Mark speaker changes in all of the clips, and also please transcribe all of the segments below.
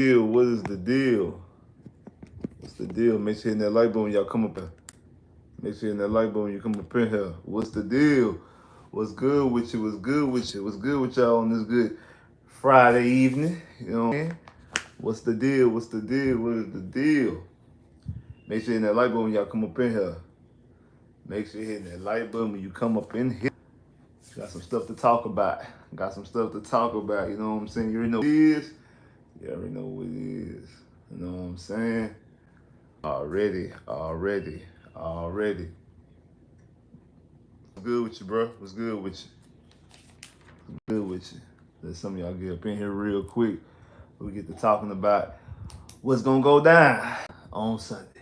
Speaker 1: Deal? What is the deal? What's the deal? Make sure you hit that like button when y'all come up here. Make sure you hit that like button when you come up in here. What's the deal? What's good with you? What's good with you? What's good with y'all on this good Friday evening? You know what I'm saying? What's the deal? What's the deal? What is the deal? Make sure you hit that like button when y'all come up in here. Make sure you hit that like button when you come up in here. Got some stuff to talk about. Got some stuff to talk about. You know what I'm saying? You already know what it is. You already know what it is. You know what I'm saying? Already. What's good with you, bro? What's good with you? What's good with you? Let some of y'all get up in here real quick. We get to talking about what's gonna go down on Sunday.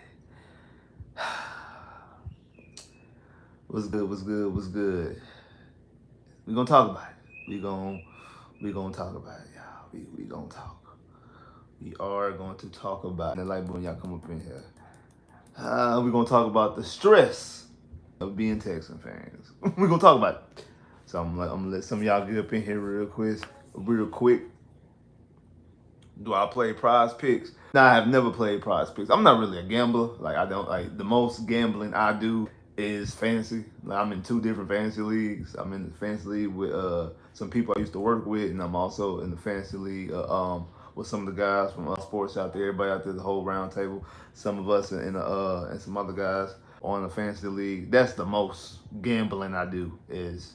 Speaker 1: What's good? What's good? What's good? We gonna talk about it. We gonna talk about it, y'all. We gonna talk. We are going to talk about it. Like when y'all come up in here. We're gonna talk about the stress of being Texan fans. We're gonna talk about it. So I'm gonna let some of y'all get up in here real quick. Real quick. Do I play prize picks? No, I have never played prize picks. I'm not really a gambler. Like I don't like the most gambling I do is fantasy. Like, I'm in two different fantasy leagues. I'm in the fantasy league with some people I used to work with, and I'm also in the fantasy league with some of the guys from sports out there, everybody out there, the whole round table. Some of us and some other guys on the fantasy league. That's the most gambling I do is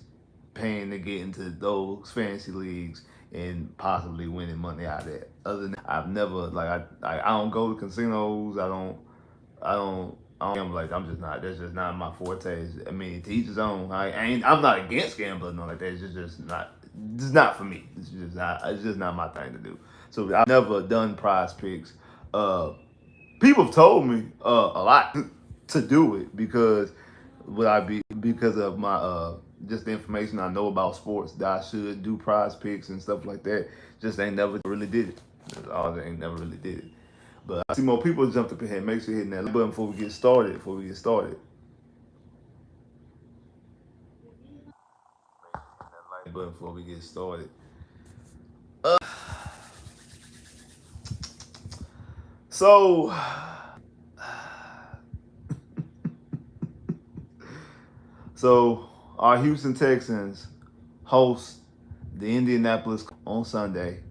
Speaker 1: paying to get into those fantasy leagues and possibly winning money out of that. Other than that, I've never I don't go to casinos. I don't gamble like that. I'm just not. That's just not my forte. I mean, to each his own. I'm not against gambling or like that. It's just not. It's not for me. It's just not. It's just not my thing to do. So I've never done prize picks. Uh, People have told me a lot to do it because would I be because of my just the information I know about sports that I should do prize picks and stuff like that. Just ain't never really did it. That's all, ain't never really did it. But I see more people jumped up in here. Make sure you hit that like button before we get started. Like button before we get started. Uh, so So our Houston Texans host the Indianapolis on Sunday.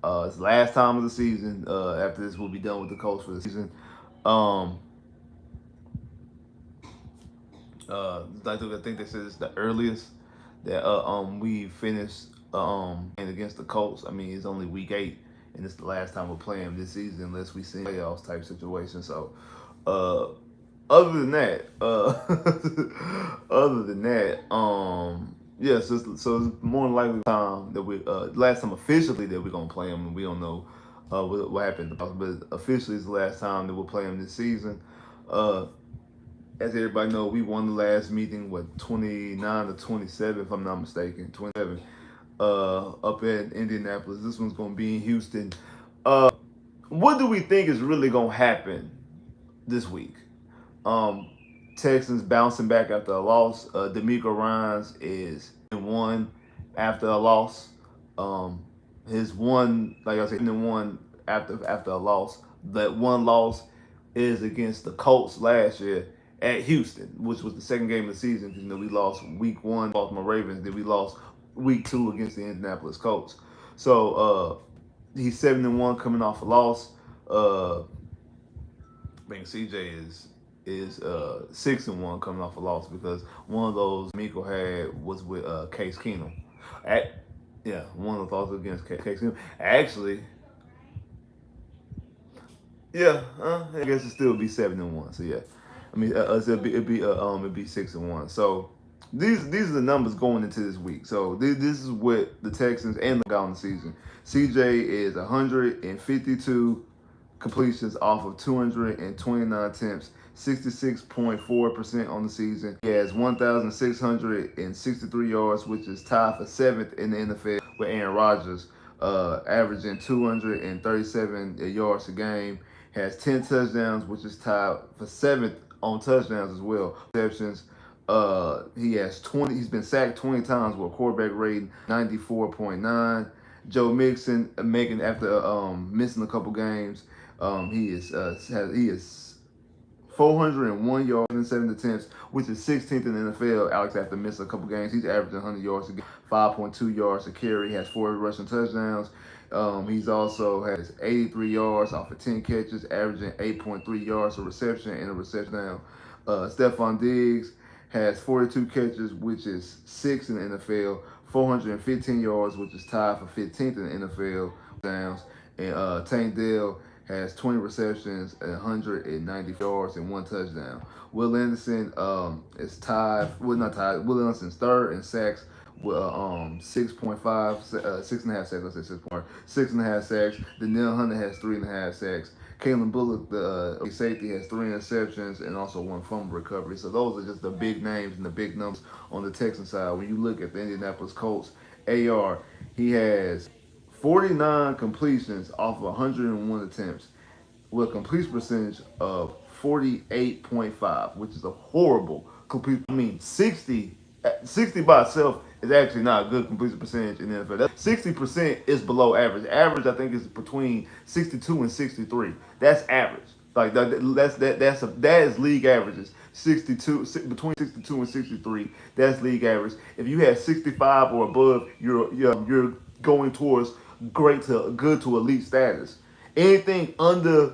Speaker 1: It's the last time of the season. After this, we'll be done with the Colts for the season. Um, I think they said it's the earliest that we finish and against the Colts. I mean, it's only week 8, and it's the last time we're playing this season unless we see playoffs type situation. So, uh, other than that, yeah, so it's more than likely time that we last time officially that we're gonna play them, and we don't know what happened, but officially it's the last time that we'll play them this season. Uh, as everybody know, we won the last meeting, 29-27, if I'm not mistaken, 27, up at Indianapolis. This one's gonna be in Houston. What do we think is really gonna happen this week? Um, Texans bouncing back after a loss. D'Amico Ryans is in one after a loss. Um, his one, like I said, in one after a loss. That one loss is against the Colts last year at Houston, which was the second game of the season. You know, we lost week 1, Baltimore Ravens. Then we lost week 2 against the Indianapolis Colts. So he's 7-1 coming off a loss. I think CJ is 6-1 coming off a loss because one of those Miko had was with Case Keenum. Yeah, one of the losses against Case Keenum. Actually, yeah, I guess it still be 7-1. So yeah, I mean it'd be 6-1. So these are the numbers going into this week. So this is what the Texans and the guy on the season. CJ is 152 completions off of 229 attempts, 66.4% on the season. He has 1,663 yards, which is tied for 7th in the NFL with Aaron Rodgers, averaging 237 yards a game. Has 10 touchdowns, which is tied for 7th on touchdowns as well. Receptions. He has 20. He's been sacked 20 times with a quarterback rating 94.9. Joe Mixon making after missing a couple games. He is 401 yards in 7 attempts, which is 16th in the NFL. Alex, after missing a couple games, he's averaging 100 yards a game, 5.2 yards a carry. He has 4 rushing touchdowns. He's also has 83 yards off of 10 catches, averaging 8.3 yards a reception and a reception down. Stephon Diggs has 42 catches, which is 6th in the NFL, 415 yards, which is tied for 15th in the NFL downs. And Tank Dell has 20 receptions and 190 yards and 1 touchdown. Will Anderson is tied, well not tied, Will Anderson's third in sacks with 6.5, 6.5 sacks, let's say 6.5 sacks. Danielle Hunter has 3.5 sacks. Kalen Bullock, the safety, has 3 interceptions and also 1 fumble recovery. So those are just the big names and the big numbers on the Texan side. When you look at the Indianapolis Colts, AR, he has 49 completions off of 101 attempts with a completion percentage of 48.5, which is a horrible complete. I mean, 60 by itself is actually not a good completion percentage in the NFL. 60% is below average. Average, I think, is between 62 and 63. That's average. Like that is league averages. 62 between 62 and 63. That's league average. If you have 65 or above, you're going towards great to good to elite status. Anything under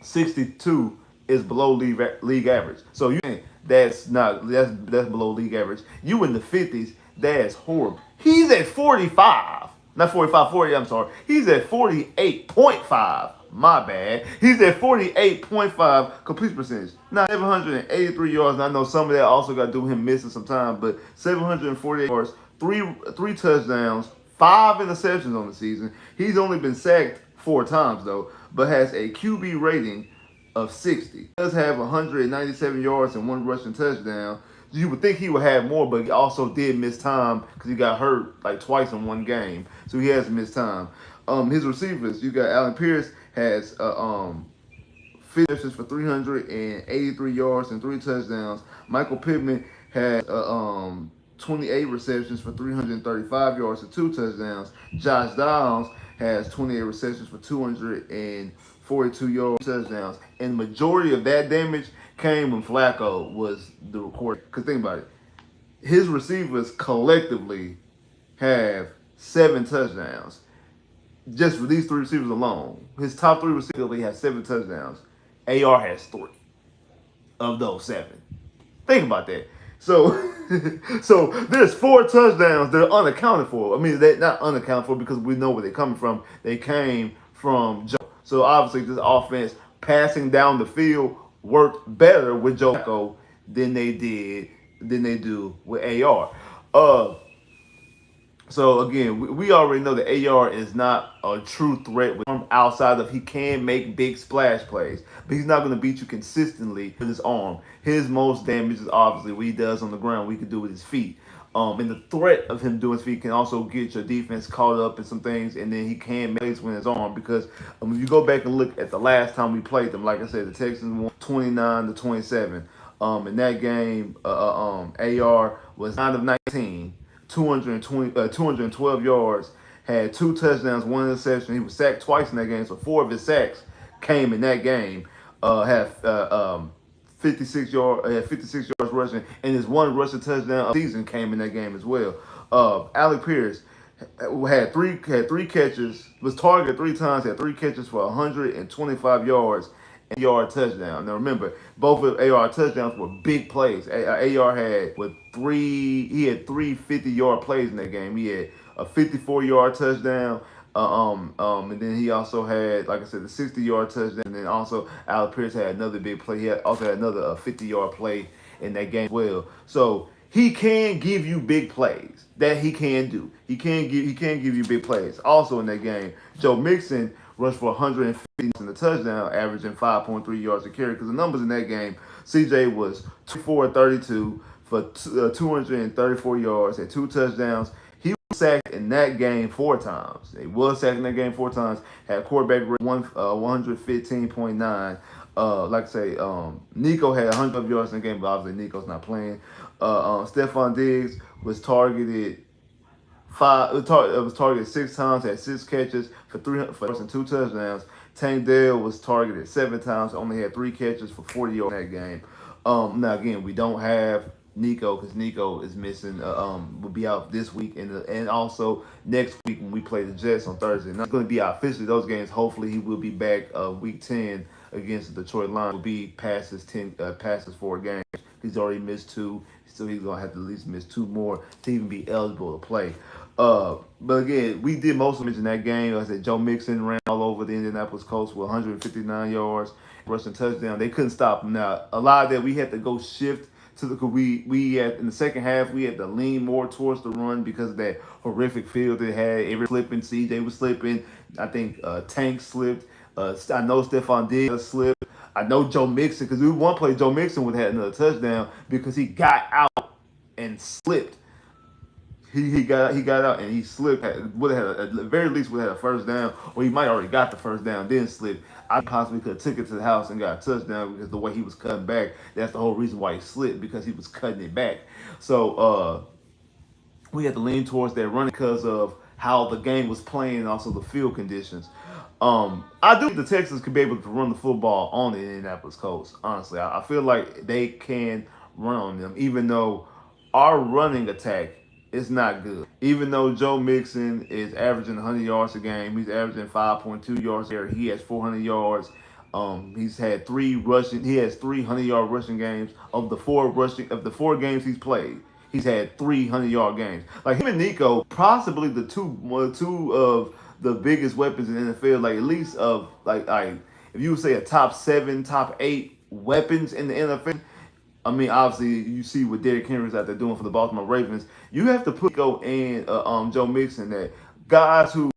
Speaker 1: 62 is below league average. So you think that's below league average. You in the 50s, that's horrible. He's at 45. Not 45, 40, I'm sorry. He's at 48.5. My bad. He's at 48.5 complete percentage. Now 783 yards, and I know some of that also got to do with him missing some time, but 748 yards, three touchdowns, 5 interceptions on the season. He's only been sacked 4 times though, but has a QB rating of 60. He does have 197 yards and 1 rushing touchdown. You would think he would have more, but he also did miss time because he got hurt like twice in 1 game, so he has missed time. His receivers, you got Allen Pierce has 50 for 383 yards and 3 touchdowns. Michael Pittman has 28 receptions for 335 yards and 2 touchdowns. Josh Downs has 28 receptions for 242 yards, touchdowns. And the majority of that damage came when Flacco was the record. Because think about it. His receivers collectively have 7 touchdowns. Just for these 3 receivers alone. His top 3 receivers have 7 touchdowns. AR has 3 of those 7. Think about that. So, so there's 4 touchdowns that are unaccounted for. I mean, they're not unaccounted for because we know where they're coming from. They came from Joe. So obviously, this offense passing down the field worked better with Joe Flacco than they do with AR. So again, we already know that AR is not a true threat with him outside of he can make big splash plays, but he's not going to beat you consistently with his arm. His most damage is obviously what he does on the ground. We could do with his feet. And the threat of him doing his feet can also get your defense caught up in some things, and then he can make plays with his arm because if you go back and look at the last time we played them, like I said, the Texans won 29-27. In that game, AR was 9 of 19. 212 yards, had 2 touchdowns, 1 interception. He was sacked twice in that game, so 4 of his sacks came in that game. Had 56 yards rushing, and his 1 rushing touchdown of the season came in that game as well. Alec Pierce had three catches, was targeted 3 times, had 3 catches for 125 yards and yard touchdown. Now remember, both of AR touchdowns were big plays. AR had he had 3 50-yard plays in that game. He had a 54-yard touchdown. And then he also had, like I said, the 60-yard touchdown. And then also Alec Pierce had another big play. He also had another 50-yard play in that game as well. So he can give you big plays. That he can do. He can give you big plays. Also in that game, Joe Mixon rushed for 150 in the touchdown, averaging 5.3 yards a carry. Because the numbers in that game, CJ was 24-32 for 234 yards, had 2 touchdowns. He was sacked in that game 4 times. He was sacked in that game 4 times. Had quarterback rate 115.9. Like I say, Nico had 100 yards in the game, but obviously Nico's not playing. Stephon Diggs was targeted It was targeted 6 times, had 6 catches for 300 and 2 touchdowns. Tank Dell was targeted 7 times, only had 3 catches for 40 yards in that game. Now again, we don't have Nico because Nico is missing. Will be out this week and also next week when we play the Jets on Thursday. Not going to be out officially those games. Hopefully, he will be back week 10 against the Detroit Lions. Will be past his 4 games. He's already missed 2, so he's gonna have to at least miss 2 more to even be eligible to play. But again, we did most of it in that game. Like I said, Joe Mixon ran all over the Indianapolis Colts with 159 yards, rushing touchdown. They couldn't stop him. Now, a lot of that we had to go shift to the we had in the second half we had to lean more towards the run because of that horrific field they had. Every slipping, CJ was slipping. I think Tank slipped. I know Stephon Diggs slipped. I know Joe Mixon because we one play Joe Mixon would have had another touchdown because he got out and slipped. He got out and he slipped. Would have had at the very least would have had a first down, or he might already got the first down, then slipped. I possibly could have took it to the house and got a touchdown because the way he was cutting back, that's the whole reason why he slipped because he was cutting it back. So we had to lean towards that running because of how the game was playing and also the field conditions. I do think the Texans could be able to run the football on the Indianapolis Colts. Honestly, I feel like they can run on them, even though our running attack is not good. Even though Joe Mixon is averaging 100 yards a game, he's averaging 5.2 yards there. He has 400 yards. He's had 3 rushing. He has 300-yard rushing games of the 4 games he's played. He's had 300-yard games. Like him and Nico, possibly the two of the biggest weapons in the NFL. Like at least of like if you would say a top 7, top 8 weapons in the NFL. I mean, obviously, you see what Derrick Henry's out there doing for the Baltimore Ravens. You have to put Nico and Joe Mixon, that guys who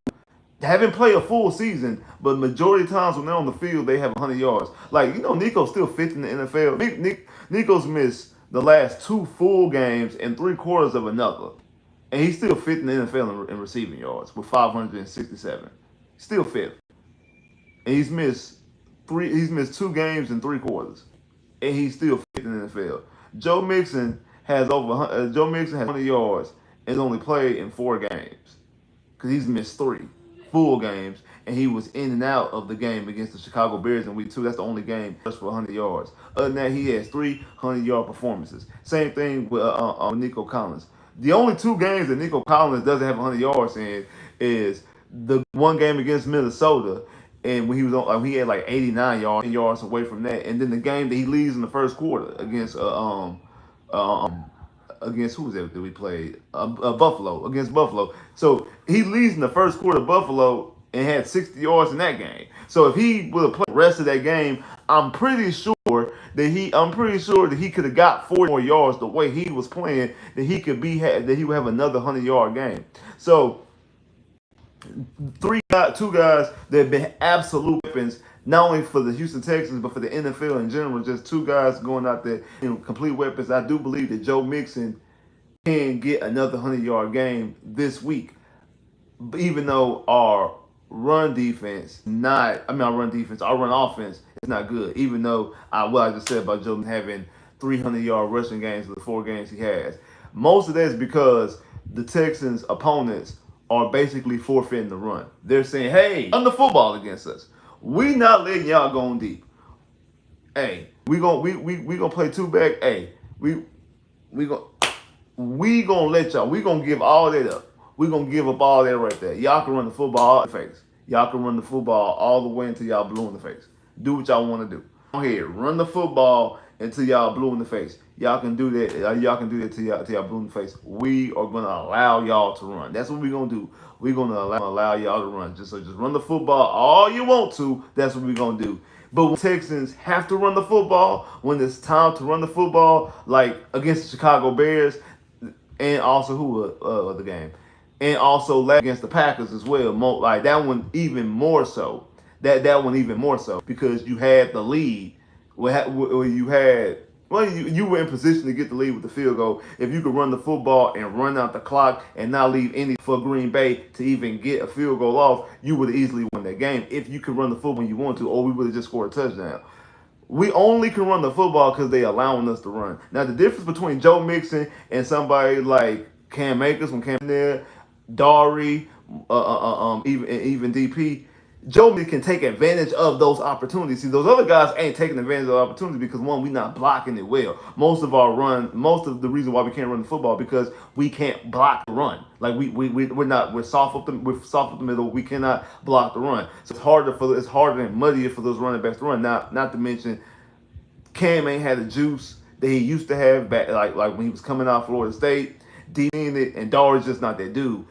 Speaker 1: haven't played a full season, but majority of times when they're on the field, they have 100 yards. Like, Nico's still fifth in the NFL. Nico's missed the last 2 full games and 3/4 of another. And he's still fifth in the NFL in receiving yards with 567. Still fifth. And he's missed 2 games and 3/4. And he's still fifth in the NFL. Joe Mixon has 100 yards and has only played in 4 games because he's missed 3 full games, and he was in and out of the game against the Chicago Bears in week 2. That's the only game just for 100 yards. Other than that, he has 300-yard performances. Same thing with Nico Collins. The only 2 games that Nico Collins doesn't have 100 yards in is the one game against Minnesota, and when he was on, he had like 89 yards away from that, and then the game that he leaves in the first quarter against who was that we played? Buffalo, against Buffalo. So he leads in the first quarter of Buffalo and had 60 yards in that game. So if he would have played the rest of that game, I'm pretty sure that he could have got 40 more yards the way he was playing. That he would have another 100-yard game. So 2 guys that have been absolute weapons, not only for the Houston Texans, but for the NFL in general. Just 2 guys going out there, complete weapons. I do believe that Joe Mixon can get another 100-yard game this week, even though our run offense is not good. Even though what I just said about Joe having 300-yard rushing games of the 4 games he has, most of that is because the Texans' opponents are basically forfeiting the run. They're saying, "Hey, run the football against us. We not letting y'all go on deep. Hey, we gonna play 2-back. Hey, we gonna let y'all. We gonna give all that up. We gonna give up all that right there. Y'all can run the football in the face. Y'all can run the football all the way until y'all blue in the face. Do what y'all want to do. Go ahead, run the football until y'all blue in the face. Y'all can do that. Y'all can do that till y'all blue in the face. We are gonna allow y'all to run. That's what we're gonna do. We're gonna allow y'all to run. Just run the football all you want to. That's what we're gonna do. But when Texans have to run the football, when it's time to run the football, like against the Chicago Bears, and also the game, and also against the Packers as well. Like that one even more so. That one even more so because you had the lead. You were in position to get the lead with the field goal. If you could run the football and run out the clock and not leave any for Green Bay to even get a field goal off, you would have easily won that game if you could run the football when you want to, or we would have just scored a touchdown. We only can run the football because they allowing us to run. Now the difference between Joe Mixon and somebody like Cam Akers when Cam there, Dari, even DP. Joe can take advantage of those opportunities. See, those other guys ain't taking advantage of the opportunity because one, we not blocking it well. Most of the reason why we can't run the football because we can't block the run. Like we're soft up the middle. We cannot block the run. So it's harder and muddier for those running backs to run. Now, not to mention Cam ain't had the juice that he used to have back, like when he was coming out of Florida State. Deep in it, and Dar's just not that dude.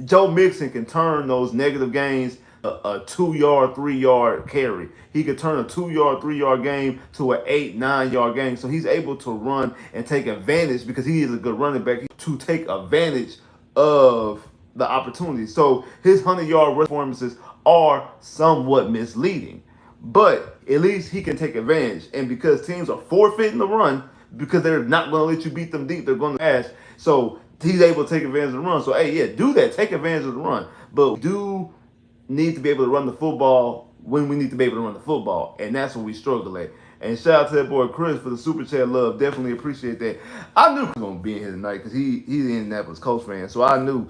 Speaker 1: Joe Mixon can turn those negative gains a 2 yard, 3 yard carry. He could turn a 2 yard, 3 yard game to an 8, 9 yard game. So he's able to run and take advantage because he is a good running back to take advantage of the opportunity. So his 100 yard performances are somewhat misleading. But at least he can take advantage. And because teams are forfeiting the run, because they're not going to let you beat them deep, they're going to pass. So he's able to take advantage of the run. So, hey, yeah, do that. Take advantage of the run. But we do need to be able to run the football when we need to be able to run the football. And that's what we struggle at. And shout out to that boy Chris for the super chat love. Definitely appreciate that. I knew he was going to be in here tonight because he's an Indianapolis Colts fan. So I knew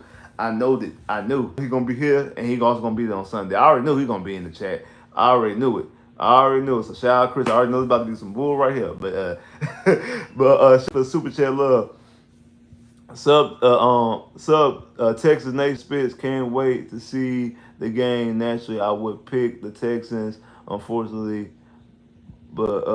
Speaker 1: he's gonna be here and he's also gonna be there on Sunday. I already knew he's gonna be in the chat. I already knew it. So shout out Chris. I already know there's about to be some bull right here. But for the super chat love. Texas Nation Spitz, can't wait to see the game. Naturally, I would pick the Texans, unfortunately, but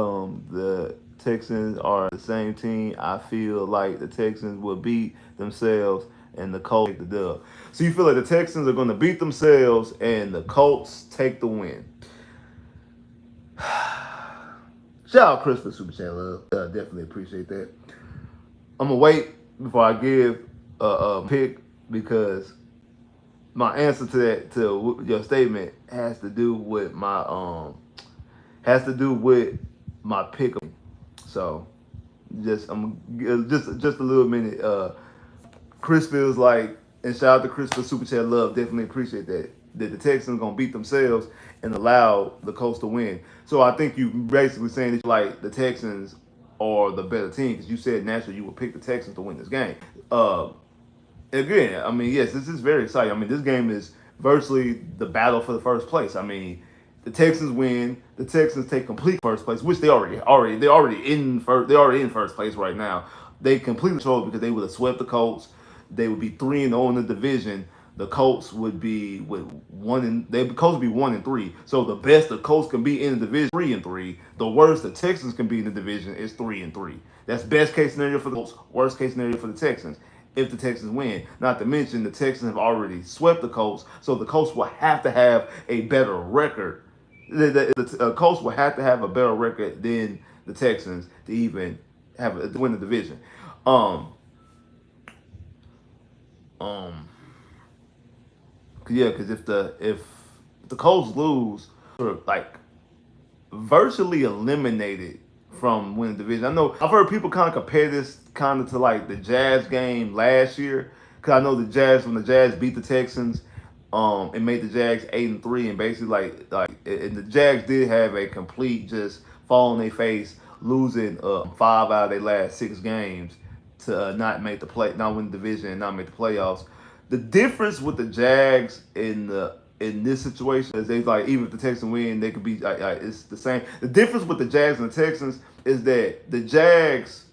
Speaker 1: the Texans are the same team. I feel like the Texans will beat themselves and the Colts take the dub. So you feel like the Texans are going to beat themselves and the Colts take the win. Shout out Chris for Super Chat love. Definitely appreciate that. I'm gonna wait before I give a pick because my answer to your statement has to do with my pick. So just a little minute. Chris feels like, and shout out to Chris for Super Chat love. Definitely appreciate that the Texans gonna beat themselves and allow the Colts to win. So I think you basically saying that like the Texans are the better team because you said naturally you would pick the Texans to win this game. Again, I mean, yes, this is very exciting. I mean, this game is virtually the battle for the first place. I mean, the Texans win. The Texans take complete first place, which they're already in first place right now. They completely control because they would have swept the Colts. They would be 3-0 in the division. The Colts would be the Colts would be 1-3. So the best the Colts can be in the division 3-3. The worst the Texans can be in the division is 3-3. That's best case scenario for the Colts. Worst case scenario for the Texans. If the Texans win, not to mention the Texans have already swept the Colts, so the Colts will have to have a better record. The Colts will have to have a better record than the Texans to even to win the division. Yeah, because if the Colts lose, like virtually eliminated from winning the division. I know I've heard people kind of compare this kind of to like the Jazz game last year because I know the Jazz when the Jazz beat the Texans, and made the Jags 8-3, and basically and the Jags did have a complete just fall on their face, losing 5 out of their last 6 games to not win the division, and not make the playoffs. The difference with the Jags in this situation is they like even if the Texans win, they could be it's the same. The difference with the Jags and the Texans is that the Jags,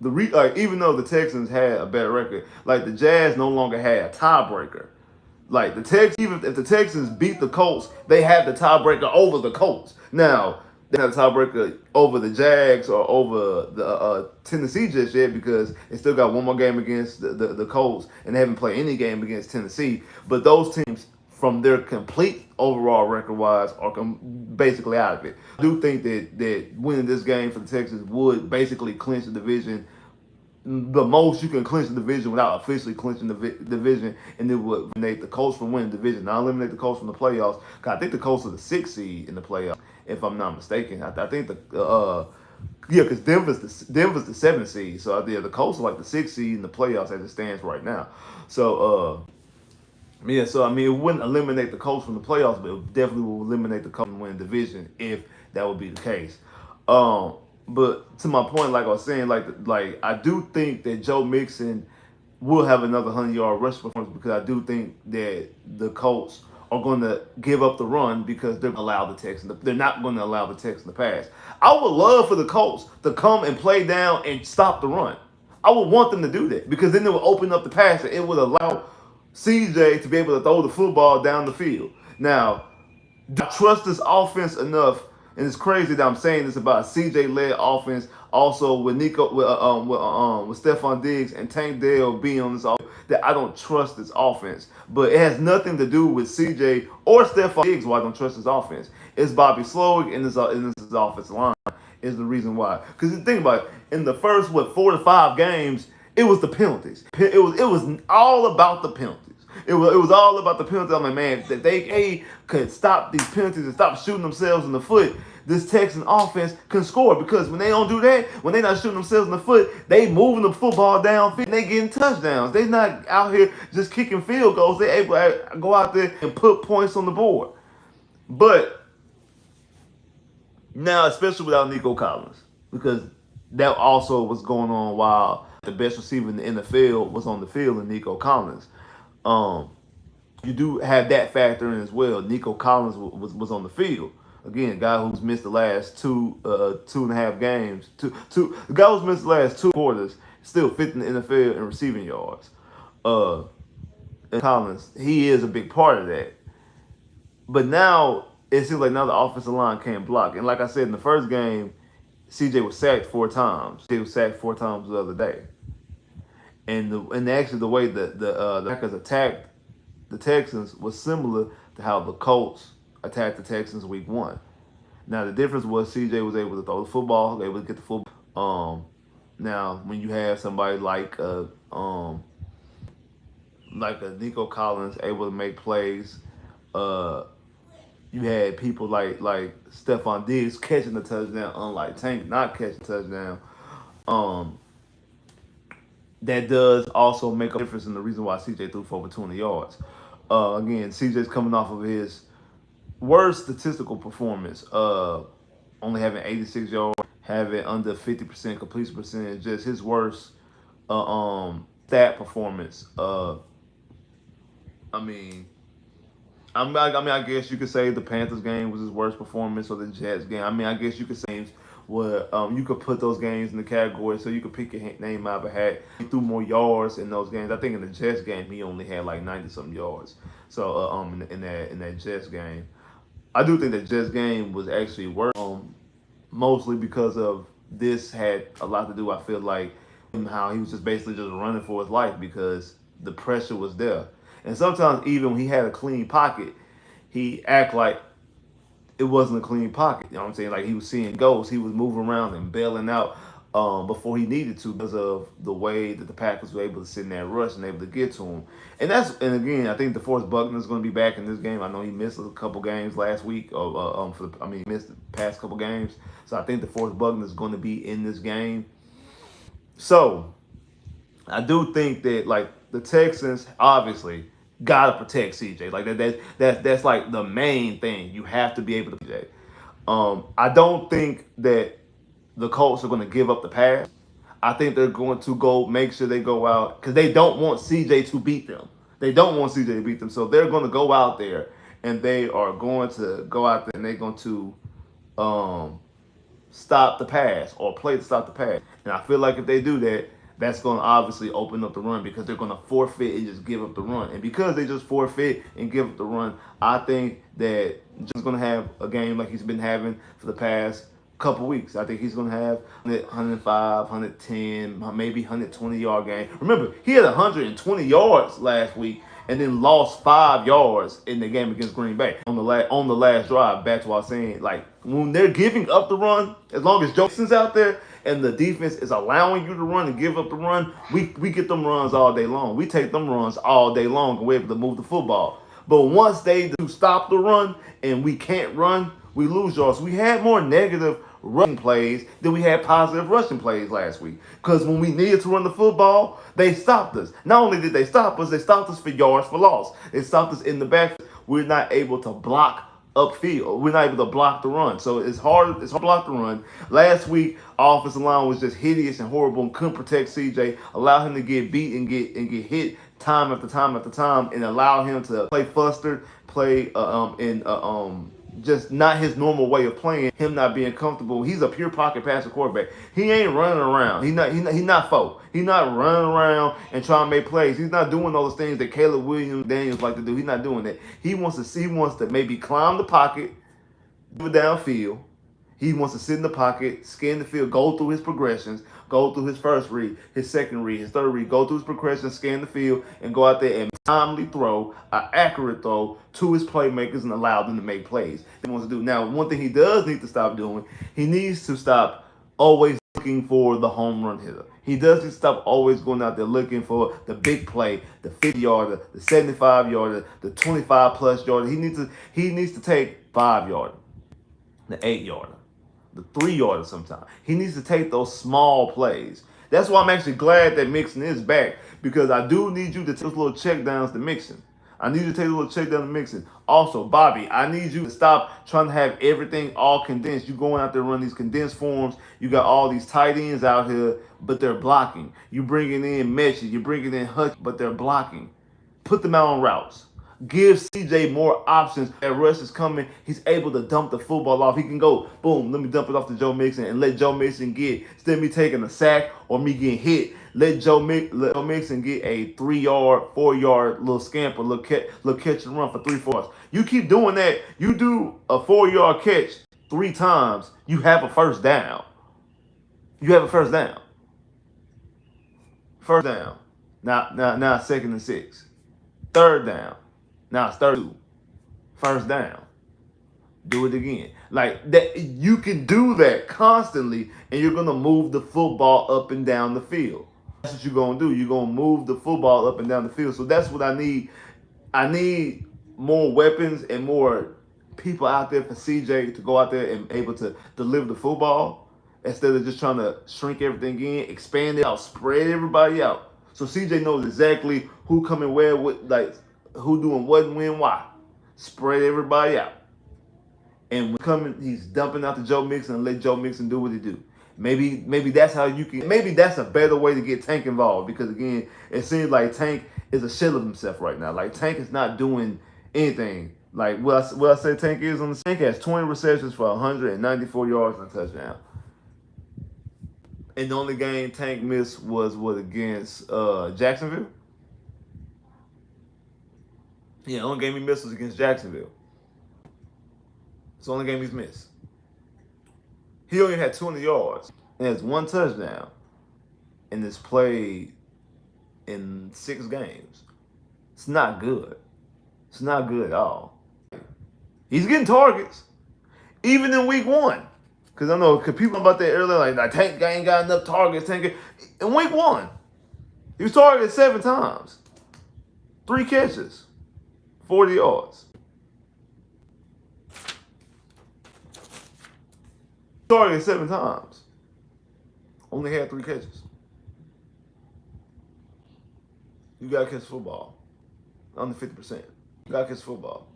Speaker 1: even though the Texans had a better record, like the Jazz no longer had a tiebreaker. Like even if the Texans beat the Colts, they have the tiebreaker over the Colts. Now they have a tiebreaker over the Jags or over the Tennessee just yet because they still got one more game against the Colts and they haven't played any game against Tennessee. But those teams, from their complete overall record wise, are basically out of it. I do think that winning this game for the Texans would basically clinch the division. The most you can clinch the division without officially clinching the division, and it would eliminate the Colts from winning the division. Not eliminate the Colts from the playoffs. Cause I think the Colts are the 6th seed in the playoffs, if I'm not mistaken. I think because Denver's the 7th seed. So yeah, the Colts are like the 6th seed in the playoffs as it stands right now. So yeah, so I mean, it wouldn't eliminate the Colts from the playoffs, but it definitely will eliminate the Colts from winning the division if that would be the case. But to my point, like I was saying, like I do think that Joe Mixon will have another 100-yard rush performance because I do think that the Colts are going to give up the run because they're going to allow the Texans. They're not going to allow the Texans to pass. I would love for the Colts to come and play down and stop the run. I would want them to do that because then it would open up the passer. It would allow CJ to be able to throw the football down the field. Now, do I trust this offense enough? And it's crazy that I'm saying this about a CJ-led offense. Also with with Stephon Diggs and Tank Dell being on this offense, that I don't trust this offense. But it has nothing to do with CJ or Stephon Diggs why I don't trust this offense. It's Bobby Slowick and this offensive line is the reason why. Because you think about it, in the first 4 to 5 games, it was the penalties. It was all about the penalties. It was all about the penalties. I'm like, man, that they could stop these penalties and stop shooting themselves in the foot. This Texan offense can score because when they don't do that, when they not shooting themselves in the foot, they moving the football downfield and they getting touchdowns. They not out here just kicking field goals. They able to go out there and put points on the board. But now, especially without Nico Collins, because that also was going on while the best receiver in the NFL was on the field and Nico Collins. You do have that factor in as well. Nico Collins was on the field. Again, a guy who's missed the last two and a half games. The guy who's missed the last 2 quarters, still fifth in the NFL in receiving yards. And Collins, he is a big part of that. But now it seems like now the offensive line can't block. And like I said in the first game, CJ was sacked 4 times. He was sacked 4 times the other day. And actually the way the Packers attacked the Texans was similar to how the Colts attacked the Texans week 1. Now the difference was CJ was able to throw the football, able to get the football. Now when you have somebody like a Nico Collins able to make plays, you had people like Stephon Diggs catching the touchdown, unlike Tank not catching the touchdown. That does also make a difference in the reason why CJ threw for over 200 yards. Again, CJ's coming off of his worst statistical performance, only having 86 yards, having under 50% completion percentage, just his worst stat performance. I guess you could say the Panthers game was his worst performance, or the Jets game. I guess you could say where you could put those games in the category, so you could pick your name out of a hat. He threw more yards in those games. I think in the Jets game he only had like 90-something yards. So in that Jets game, I do think that Jets game was actually worse, mostly because of this had a lot to do. I feel like how he was just basically just running for his life because the pressure was there. And sometimes even when he had a clean pocket, he act like it wasn't a clean pocket. You know what I'm saying? Like he was seeing ghosts. He was moving around and bailing out before he needed to because of the way that the Packers were able to sit in that rush and able to get to him. And again, I think DeForest Buckner is going to be back in this game. I know he missed a couple games last week. He missed the past couple games. So I think DeForest Buckner is going to be in this game. So I do think that like the Texans obviously gotta protect CJ. Like that's like the main thing. You have to be able to protect. I don't think that the Colts are going to give up the pass. I think they're going to go make sure they go out because they don't want CJ to beat them. They don't want CJ to beat them, so they're going to go out there and they are going to go out there and they're going to stop the pass or play to stop the pass. And I feel like if they do that, that's going to obviously open up the run because they're going to forfeit and just give up the run. And because they just forfeit and give up the run, I think that just going to have a game like he's been having for the past couple weeks. I think he's going to have 105, 110, maybe 120-yard game. Remember, he had 120 yards last week and then lost 5 yards in the game against Green Bay on the last drive. Back to what I was saying, like when they're giving up the run, as long as Johnson's out there and the defense is allowing you to run and give up the run, we get them runs all day long. We take them runs all day long and we're able to move the football. But once they do stop the run and we can't run, we lose yards. We had more negative rushing plays than we had positive rushing plays last week. Because when we needed to run the football, they stopped us. Not only did they stop us for yards for loss. They stopped us in the back. We're not able to block upfield. We're not able to block the run. So it's hard to block the run. Last week, offensive line was just hideous and horrible and couldn't protect CJ, allow him to get beat and get hit time after time after time, and allow him to play flustered, play just not his normal way of playing, him not being comfortable. He's a pure pocket passer quarterback. He ain't running around. He not faux. He's not running around and trying to make plays. He's not doing those things that Caleb Williams, Daniels like to do. He's not doing that. He wants to maybe climb the pocket, do it downfield. He wants to sit in the pocket, scan the field, go through his progressions, go through his first read, his second read, his third read, go through his progressions, scan the field, and go out there and timely throw, an accurate throw to his playmakers and allow them to make plays. He wants to do. Now, one thing he does need to stop doing, he needs to stop always looking for the home run hitter. He does need to stop always going out there looking for the big play, the 50-yarder, the 75-yarder, the 25-plus yarder. He needs to take 5-yarder, the 8-yarder, the 3-yarder sometimes. He needs to take those small plays. That's why I'm actually glad that Mixon is back, because I do need you to take those little check downs to Mixon. I need you to take a little check down to Mixon. Also, Bobby, I need you to stop trying to have everything all condensed. You going out there running these condensed forms. You got all these tight ends out here, but they're blocking. You bringing in Mechie, you're bringing in Hutch, but they're blocking. Put them out on routes. Give CJ more options. That rush is coming. He's able to dump the football off. He can go, boom, let me dump it off to Joe Mixon and let Joe Mixon get, instead of me taking a sack or me getting hit, let Joe Mixon get a 3-yard, 4-yard little scamper, little catch and run for 3-4. You keep doing that. You do a 4-yard catch 3 times, you have a first down. You have a first down. First down. Now 2nd and 6. 3rd down. Now it's 32. First down. Do it again. Like that, you can do that constantly, and you're gonna move the football up and down the field. That's what you're gonna do. You're gonna move the football up and down the field. So that's what I need. I need more weapons and more people out there for CJ to go out there and able to deliver the football, instead of just trying to shrink everything in, expand it out, spread everybody out. So CJ knows exactly who coming where, what, like who doing what, when, why. Spread everybody out. And when coming, he's dumping out to Joe Mixon and let Joe Mixon do what he do. Maybe that's how you can. Maybe that's a better way to get Tank involved, because again, it seems like Tank is a shell of himself right now. Like Tank is not doing anything. Like what I say Tank is on the Tank has 20 receptions for 194 yards and a touchdown. And the only game Tank missed was what, against Jacksonville? Yeah, the only game he missed was against Jacksonville. It's the only game he's missed. He only had 200 yards and has 1 touchdown, and it's played in 6 games. It's not good. It's not good at all. He's getting targets, even in week 1. Because I know people about that earlier, like Tank ain't got enough targets. Tank in week 1, he was targeted 7 times, 3 catches, 40 yards. Targeted 7 times, only had 3 catches. You gotta catch football, under 50%. You gotta catch football.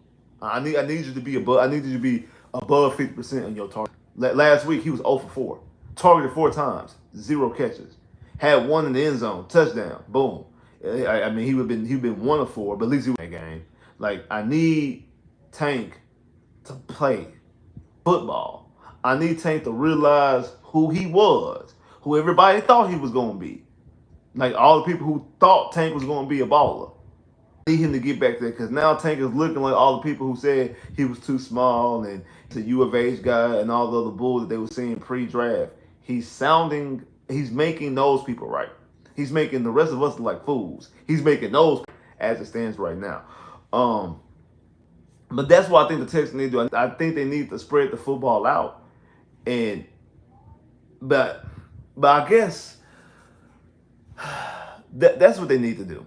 Speaker 1: I need you to be above. I need you to be above 50% on your target. Last week he was 0 for 4, targeted 4 times, 0 catches. Had 1 in the end zone, touchdown, boom. I mean, he'd been 1 of 4, but at least he won that game. Like, I need Tank to play football. I need Tank to realize who he was, who everybody thought he was going to be. Like, all the people who thought Tank was going to be a baller. I need him to get back there, because now Tank is looking like all the people who said he was too small and the U of H guy and all the other bull that they were seeing pre-draft. He's making those people right. He's making the rest of us look like fools. He's making those as it stands right now. But that's what I think the Texans need to do. I think they need to spread the football out. But I guess that's what they need to do,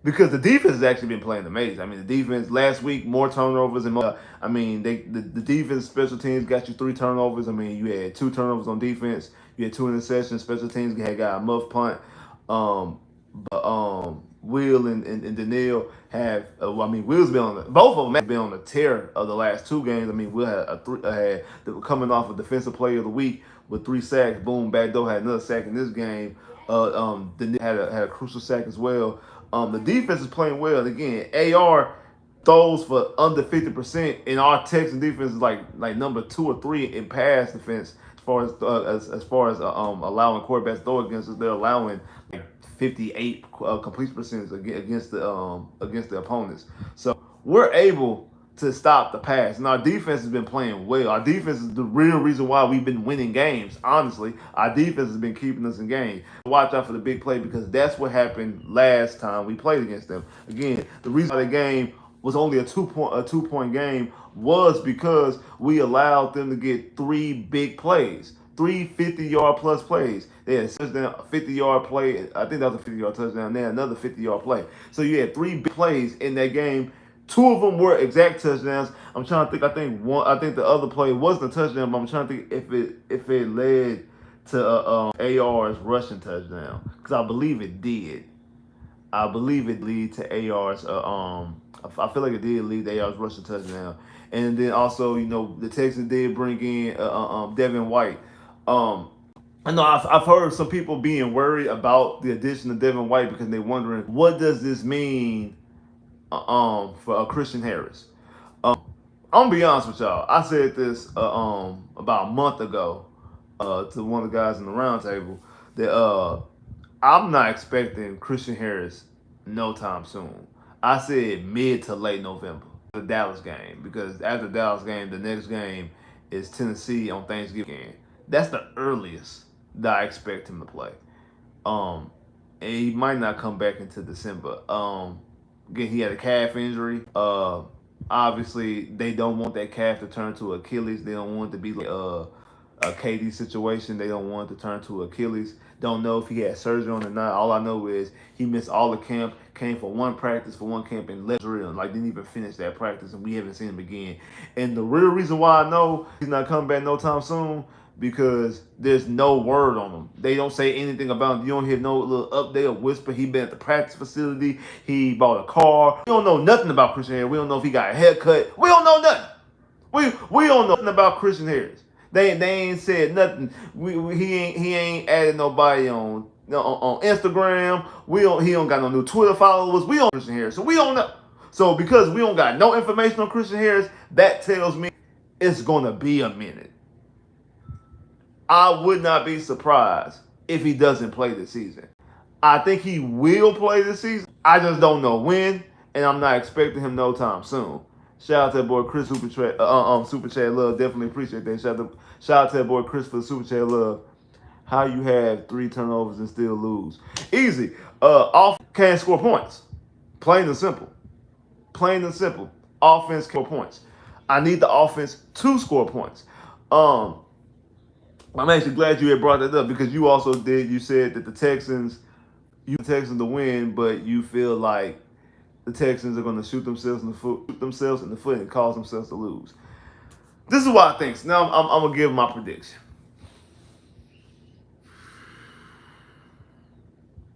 Speaker 1: because the defense has actually been playing amazing. I mean, the defense last week, more turnovers and more. I mean, the defense special teams got you 3 turnovers. I mean, you had 2 turnovers on defense. You had 2 interceptions. Special teams had got a muff punt. Will and Danielle have. Will's been on both of them have been on the tear of the last 2 games. Will had coming off of Defensive Player of the Week with 3 sacks. Boom, backdoor had another sack in this game. Danielle had a crucial sack as well. The defense is playing well. And again, AR throws for under 50%, and our Texan defense is like number 2 or 3 in pass defense as far as allowing quarterbacks throw against us. They're allowing like 58 completion percentage against the opponents. So we're able to stop the pass, and our defense has been playing well. Our defense is the real reason why we've been winning games. Honestly, our defense has been keeping us in games. Watch out for the big play, because that's what happened last time we played against them. Again, the reason why the game was only a 2-point game was because we allowed them to get 3 big plays, 3 50-yard plus plays. They had a touchdown, a 50-yard play. I think that was a 50-yard touchdown. They had another 50-yard play. So you had 3 big plays in that game. 2 of them were exact touchdowns. I'm trying to think. I think the other play wasn't a touchdown, but I'm trying to think if it led to AR's rushing touchdown, because I believe it did. I believe it lead to AR's. I feel like it did lead to AR's rushing touchdown. And then also, the Texans did bring in Devin White. I know I've heard some people being worried about the addition of Devin White, because they're wondering, what does this mean for Christian Harris. I'm gonna be honest with y'all. I said this about a month ago to one of the guys in the roundtable that I'm not expecting Christian Harris no time soon. I said mid to late November, the Dallas game, because after the Dallas game, the next game is Tennessee on Thanksgiving. That's the earliest that I expect him to play. And he might not come back into December. Again, he had a calf injury. Obviously, they don't want that calf to turn to Achilles. They don't want it to be like a KD situation. They don't want it to turn to Achilles. Don't know if he had surgery on it or not. All I know is he missed all the camp, came for one practice, for one camp, and left drill. Didn't even finish that practice, and we haven't seen him again. And the real reason why I know he's not coming back no time soon, because there's no word on him. They don't say anything about him. You don't hear no little update or whisper. He been at the practice facility. He bought a car. We don't know nothing about Christian Harris. We don't know if he got a haircut. We don't know nothing. We don't know nothing about Christian Harris. They ain't said nothing. He ain't added nobody on Instagram. He don't got no new Twitter followers. We don't know Christian Harris, so we don't know. So because we don't got no information on Christian Harris, that tells me it's gonna be a minute. I would not be surprised if he doesn't play this season. I think he will play this season. I just don't know when, and I'm not expecting him no time soon. Shout out to that boy Chris Super Chat Love. Definitely appreciate that. Shout out to that boy Chris for the Super Chat Love. How you have 3 turnovers and still lose? Easy. Off can't score points. Plain and simple. Plain and simple. Offense can't score points. I need the offense to score points. I'm actually glad you had brought that up, because you also you said that the Texans to win, but you feel like the Texans are going to shoot themselves in the foot and cause themselves to lose. This is what I think. So now I'm going to give my prediction.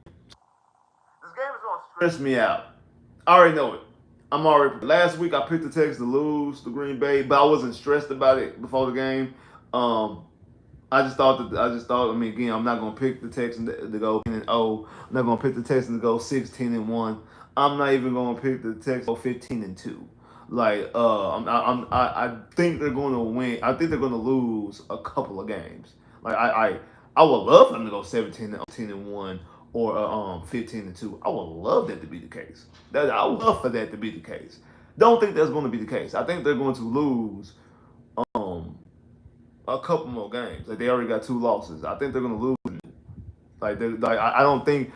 Speaker 1: This game is going to stress me out. I already know it. Last week I picked the Texans to lose to Green Bay, but I wasn't stressed about it before the game. I just thought, again, I'm not going to pick the Texans to go 10-0. I'm not going to pick the Texans to go 16-1. I'm not even going to pick the Texans to go 15-2. I think they're going to win. I think they're going to lose a couple of games. I would love for them to go 17-1 or 15-2. I would love that to be the case. I would love for that to be the case. Don't think that's going to be the case. I think they're going to lose a couple more games. They already got 2 losses. I think they're gonna lose. I don't think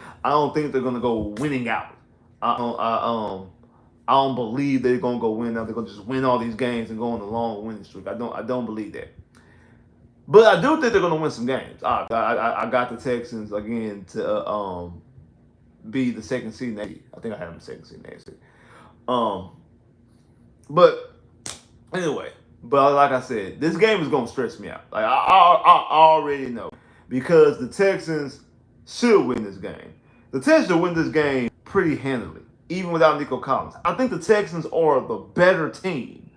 Speaker 1: they're gonna go winning out. I don't believe they're gonna go win out. They're gonna just win all these games and go on a long winning streak. I don't believe that. But I do think they're gonna win some games. I got the Texans again to be the second seed next year. I think I have them second seed next year. But anyway. But like I said, this game is going to stress me out. I already know, because the Texans should win this game. The Texans should win this game pretty handily, even without Nico Collins. I think the Texans are the better team.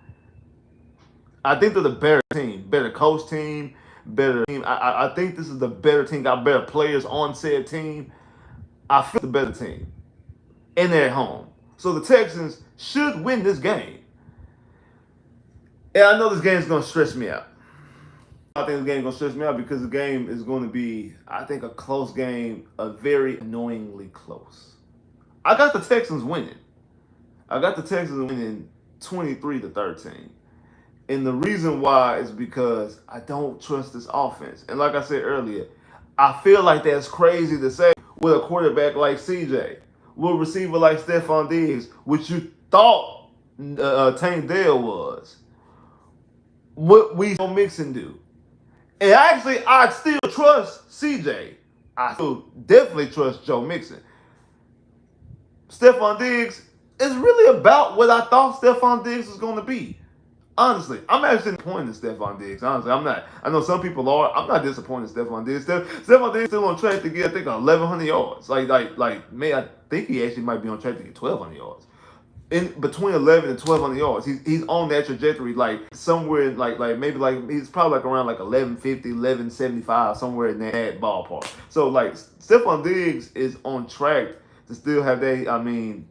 Speaker 1: I think they're the better team, better coach team, better team. I think this is the better team, got better players on said team. I feel the better team, and they're at home. So the Texans should win this game. And I know this game is going to stress me out. I think the game is going to stress me out because the game is going to be, I think, a close game, a very annoyingly close. I got the Texans winning. I got the Texans winning 23-13. And the reason why is because I don't trust this offense. And like I said earlier, I feel like that's crazy to say with a quarterback like CJ, with a receiver like Stephon Diggs, which you thought Tank Dell was. What we Joe Mixon do. And actually, I still trust CJ. I still definitely trust Joe Mixon. Stephon Diggs is really about what I thought Stephon Diggs was going to be. Honestly, I'm actually disappointed in Stephon Diggs. Honestly, I'm not. I know some people are. I'm not disappointed in Stephon Diggs. Stephon Diggs still on track to get, I think, 1,100 yards. Man, I think he actually might be on track to get 1,200 yards. In between 11 and 1,200 yards, he's on that trajectory, like somewhere maybe he's probably like around like 1150, 1175, somewhere in that ballpark. So like Stephon Diggs is on track to still have that. I mean,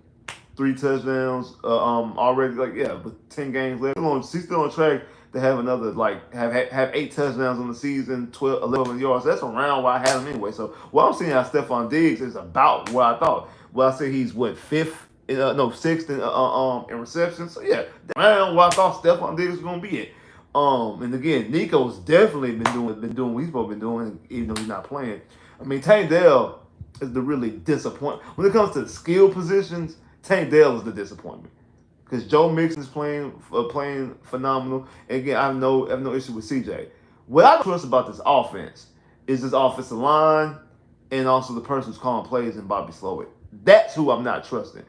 Speaker 1: 3 touchdowns already. With 10 games left, he's still on track to have another have 8 touchdowns on the season, 11 yards. That's around where I had him anyway. So what I'm seeing out of Stephon Diggs is about what I thought. Well, I say he's sixth in receptions. So yeah, around what I thought Stephon Diggs was gonna be at. And again, Nico's definitely been doing what he's supposed to be doing, even though he's not playing. I mean, Tank Dell is the really disappointment when it comes to the skill positions. Tank Dell is the disappointment because Joe Mixon is playing phenomenal. And again, I have no issue with CJ. What I trust about this offense is this offensive line and also the person who's calling plays in Bobby Slowick. That's who I'm not trusting.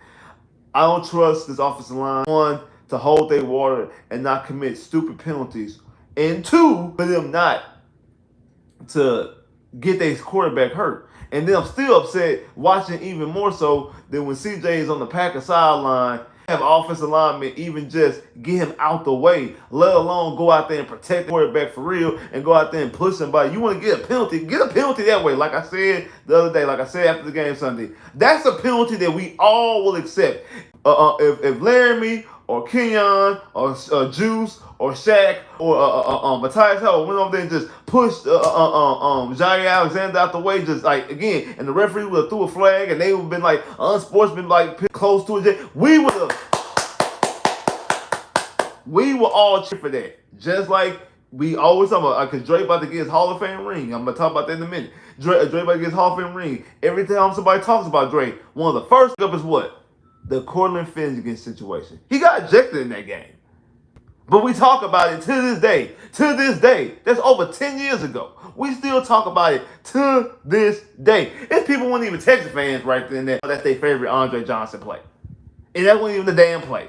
Speaker 1: I don't trust this offensive line, 1, to hold their water and not commit stupid penalties, and 2, for them not to get their quarterback hurt. And then I'm still upset watching even more so than when CJ is on the Packers sideline, have offensive linemen even just get him out the way, let alone go out there and protect the quarterback for real and go out there and push somebody. You want to get a penalty that way. Like I said the other day, like I said after the game Sunday, that's a penalty that we all will accept. If Laramie or Kenyon or Juice or Shaq or Matthias Howell went over there and just pushed Jair Alexander out the way, just like again, and the referee would have threw a flag and they would have been like unsportsmanlike close to it, we would all cheer for that. Just like we always talk about, because Dre about to get his Hall of Fame ring. I'm going to talk about that in a minute. Dre about to get his Hall of Fame ring. Every time somebody talks about Dre, one of the first up is what? The Cortland Finnegan situation. He got ejected in that game. But we talk about it to this day. To this day. That's over 10 years ago. We still talk about it to this day. There's people weren't even Texas fans right then that that's their favorite Andre Johnson play. And that wasn't even the damn play.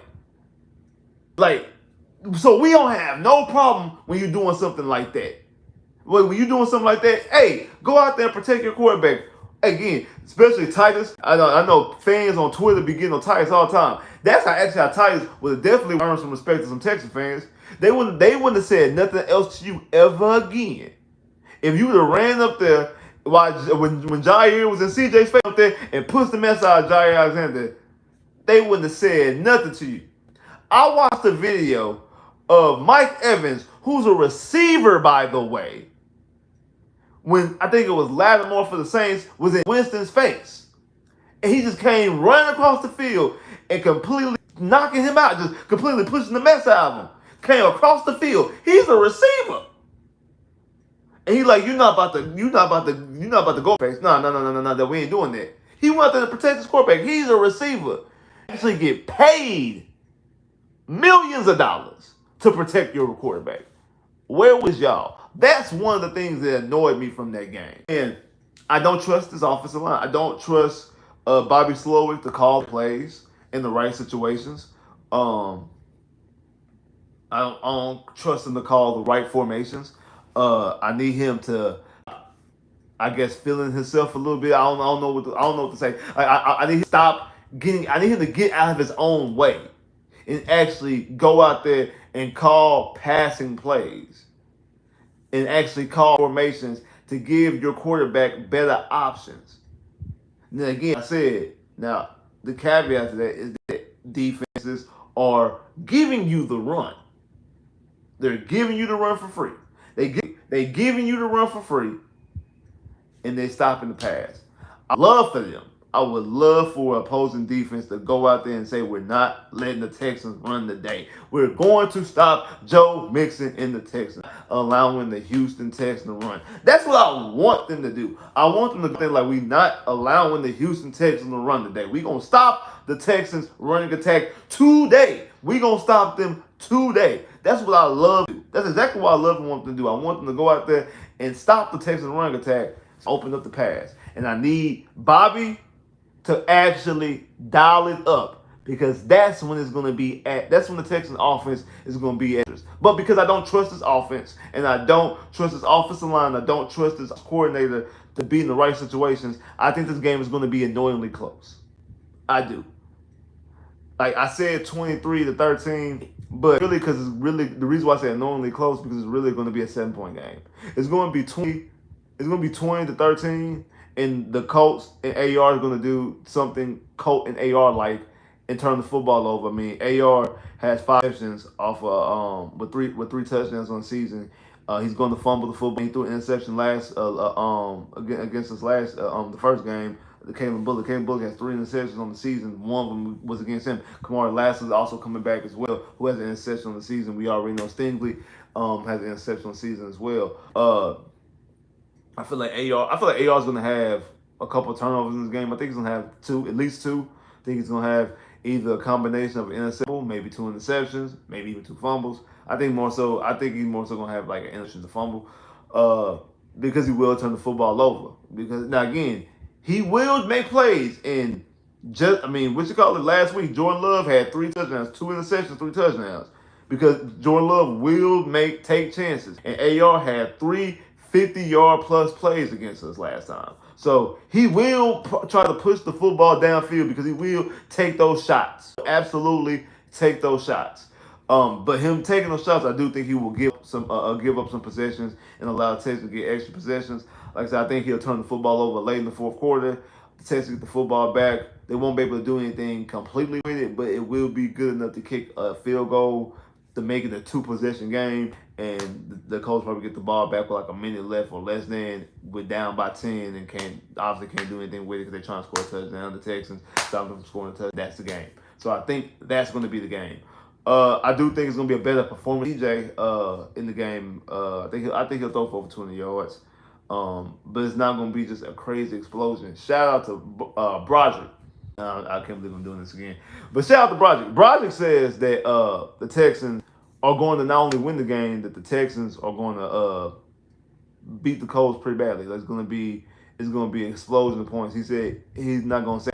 Speaker 1: So we don't have no problem when you're doing something like that. When you're doing something like that, hey, go out there and protect your quarterback. Again, especially Titus. I know fans on Twitter be getting on Titus all the time. That's how Titus would have definitely earned some respect to some Texas fans. They wouldn't have said nothing else to you ever again. If you would have ran up there when Jair was in CJ's face up there and pushed the mess out of Jair Alexander, they wouldn't have said nothing to you. I watched a video of Mike Evans, who's a receiver, by the way, when I think it was Lattimore for the Saints, was in Winston's face. And he just came running across the field and completely knocking him out, just completely pushing the mess out of him. Came across the field. He's a receiver. And he's like, you're not about to go face. No, that we ain't doing that. He went out there to protect his quarterback. He's a receiver. Actually get paid millions of dollars to protect your quarterback. Where was y'all? That's one of the things that annoyed me from that game. And I don't trust this offensive line. I don't trust Bobby Slowick to call plays in the right situations. I don't trust him to call the right formations. I need him to, I guess, feeling himself a little bit. I don't know what to say. I need him to stop I need him to get out of his own way and actually go out there and call passing plays and actually call formations to give your quarterback better options. And then again, I said, now the caveat to that is that defenses are giving you the run. They're giving you the run for free. They giving you the run for free, and they're stopping the pass. I love for them. I would love for opposing defense to go out there and say, we're not letting the Texans run the day. We're going to stop Joe Mixon in the Texans, allowing the Houston Texans to run. That's what I want them to do. I want them to think like we're not allowing the Houston Texans to run today. We're going to stop the Texans running attack today. We're going to stop them today. That's what I love. That's exactly what I love and want them to do. I want them to go out there and stop the Texans running attack, open up the pass. And I need Bobby to actually dial it up, because that's when it's going to be at. That's when the Texans offense is going to be at. But because I don't trust this offense, and I don't trust this offensive line, I don't trust this coordinator to be in the right situations, I think this game is going to be annoyingly close. I do. Like I said, 23-13, but really, because it's really the reason why I say annoyingly close, because it's really going to be a 7-point game. It's going to be 20. It's going to be 20-13. And the Colts and AR is going to do something Colt and AR like and turn the football over. I mean, AR has 5 interceptions off with three touchdowns on the season. He's going to fumble the football. He threw an interception against us the first game. Caleb Bullock has 3 interceptions on the season. One of them was against him. Kamari Lass is also coming back as well, who has an interception on the season. We already know Stingley has an interception on the season as well. I feel like AR is going to have a couple of turnovers in this game. I think he's going to have at least two. I think he's going to have either a combination of an interception, maybe 2 interceptions, maybe even 2 fumbles. I think he's more so going to have like an interception to fumble, because he will turn the football over. Because now again, he will make plays. And last week Jordan Love had 3 touchdowns, 2 interceptions, 3 touchdowns. Because Jordan Love will take chances, and AR had 3 50-yard plus plays against us last time. So he will try to push the football downfield, because he will take those shots. Absolutely take those shots. But him taking those shots, I do think he will give up some possessions and allow Texas to get extra possessions. Like I said, I think he'll turn the football over late in the fourth quarter. The Texans get the football back. They won't be able to do anything completely with it, but it will be good enough to kick a field goal to make it a 2-possession game, and the Colts probably get the ball back with like a minute left or less than, with down by 10, and obviously can't do anything with it because they're trying to score a touchdown. The Texans stop them from scoring a touchdown. That's the game. So I think that's going to be the game. I do think it's going to be a better performance. DJ in the game, I think he'll throw for over 200 yards. But it's not going to be just a crazy explosion. Shout out to Broderick. I can't believe I'm doing this again. But shout out to Broderick. Broderick says that the Texans are going to not only win the game, that the Texans are going to beat the Colts pretty badly. It's going to be an explosion of points. He said he's not going to say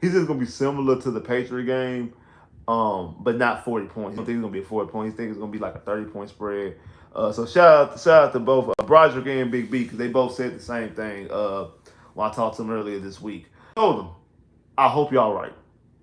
Speaker 1: he said it's going to be similar to the Patriot game, but not 40 points. He don't think it's going to be a 40 points. He thinks it's going to be like a 30-point spread. So shout out to both Broderick and Big B, because they both said the same thing when I talked to them earlier this week. I told them, I hope y'all right.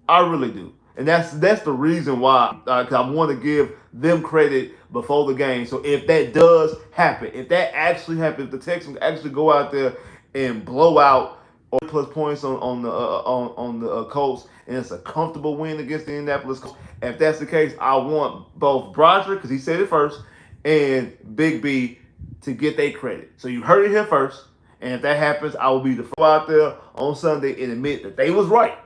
Speaker 1: I really do. And that's the reason why, because I want to give them credit before the game. So if that does happen, if that actually happens, if the Texans actually go out there and blow out or plus points on the Colts, and it's a comfortable win against the Indianapolis Colts, if that's the case, I want both Broderick, because he said it first, and Big B to get their credit. So you heard it here first. And if that happens, I will be the first out there on Sunday and admit that they was right.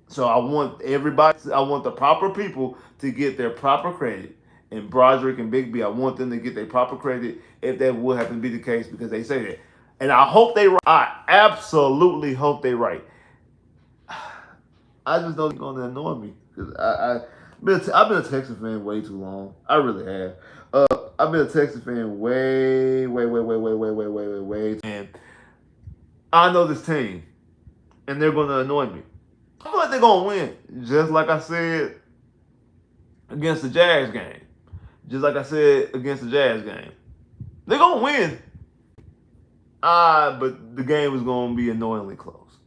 Speaker 1: So I want the proper people to get their proper credit. And Broderick and Big B, I want them to get their proper credit if that would happen to be the case, because they say that. And I hope they right. I absolutely hope they right. I just know it's going to annoy me, because I've been a Texas fan way too long. I really have. I've been a Texas fan way. And I know this team, and they're going to annoy me. I feel like they're going to win, just like I said against the Jazz game. They're going to win. But the game is going to be annoyingly close.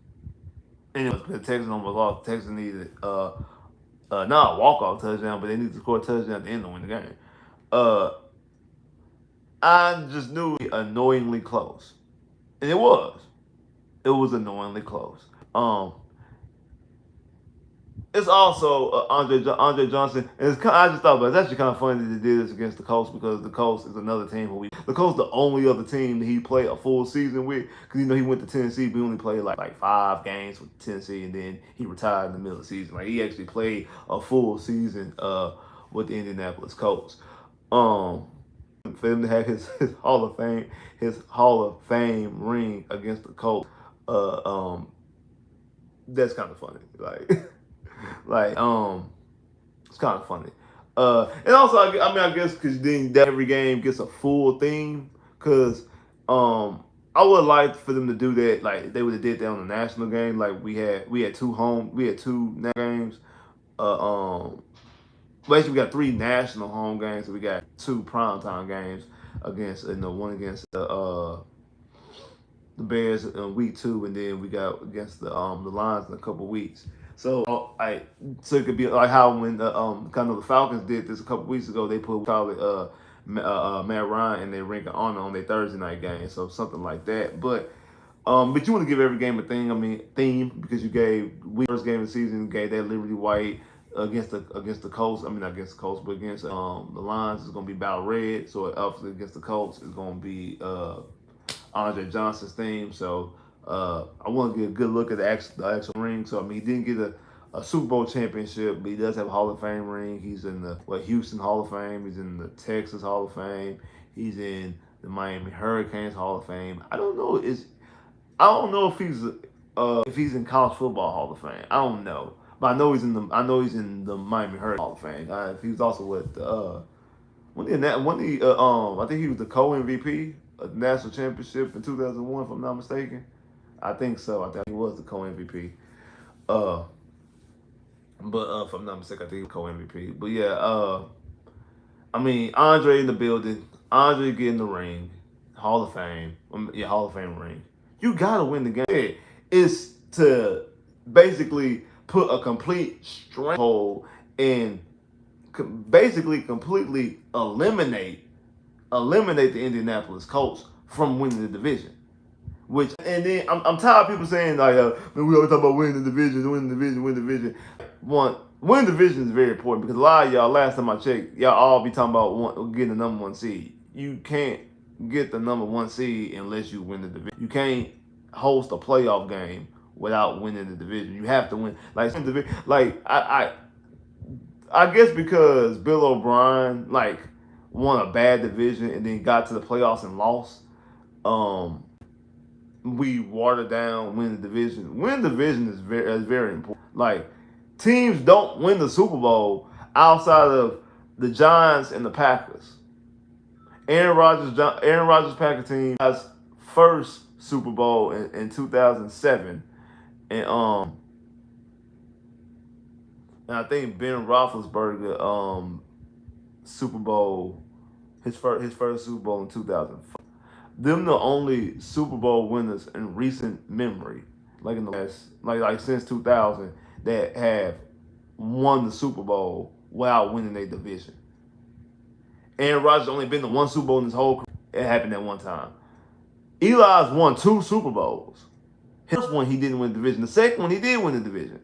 Speaker 1: And it was the Texans almost lost. The Texans needed not a walk-off touchdown, but they needed to score a touchdown at the end to win the game. Uh, I just knew it was annoyingly close, and it was. It was annoyingly close. It's also Andre Johnson. And I just thought about it's actually kind of funny that they did this against the Colts because the Colts is another team who the Colts the only other team that he played a full season with because he went to Tennessee but he only played like 5 games with Tennessee and then he retired in the middle of the season. Like he actually played a full season with the Indianapolis Colts. Um, for him to have his Hall of Fame ring against the Colts, uh, um, that's kind of funny. Like it's kind of funny. And also, I guess because then every game gets a full theme. Because I would like for them to do that. Like they would have did that on the national game. Like we had two games. Basically, we got 3 national home games. So we got 2 primetime games against one against the Bears in week 2, and then we got against the Lions in a couple weeks. So it could be like how when the kind of the Falcons did this a couple weeks ago, they put probably Matt Ryan and their ring of honor on their Thursday night game, so something like that. But you want to give every game a theme because you gave first game of the season, you gave that Liberty White against the Colts. I mean not against the Colts, but against the Lions is going to be Battle Red. So obviously against the Colts is going to be Andre Johnson's theme. So I want to get a good look at the actual ring. So I mean, he didn't get a Super Bowl championship, but he does have a Hall of Fame ring. He's in the Houston Hall of Fame. He's in the Texas Hall of Fame. He's in the Miami Hurricanes Hall of Fame. I don't know if he's in College Football Hall of Fame. I don't know, but I know he's in the Miami Hurricanes Hall of Fame. If he was also with I think he was the co-MVP of the national championship in 2001, if I'm not mistaken. I think so. I think he was the co-MVP. Uh, but if I'm not mistaken, I think he was co-MVP. But yeah, I mean, Andre in the building, Andre getting the ring, Hall of Fame, yeah, Hall of Fame ring. You gotta win the game. It's to basically put a complete stranglehold and basically completely eliminate the Indianapolis Colts from winning the division. And then I'm tired of people saying like, man, we always talk about winning the division, win the division. Winning the division is very important because a lot of y'all, last time I checked, y'all all be talking about getting the number 1 seed. You can't get the number 1 seed unless you win the division. You can't host a playoff game without winning the division. You have to win. I guess because Bill O'Brien won a bad division and then got to the playoffs and lost. We watered down win the division. Win the division is very important. Like teams don't win the Super Bowl outside of the Giants and the Packers. Aaron Rodgers Packer team has first Super Bowl in 2007, and I think Ben Roethlisberger Super Bowl his first Super Bowl in 2005. Them the only Super Bowl winners in recent memory, like in the last since 2000 that have won the Super Bowl without winning a division. Aaron Rodgers only been to 1 Super Bowl in his whole career. It happened at one time. Eli's won 2 Super Bowls. His first one he didn't win the division. The second one he did win the division.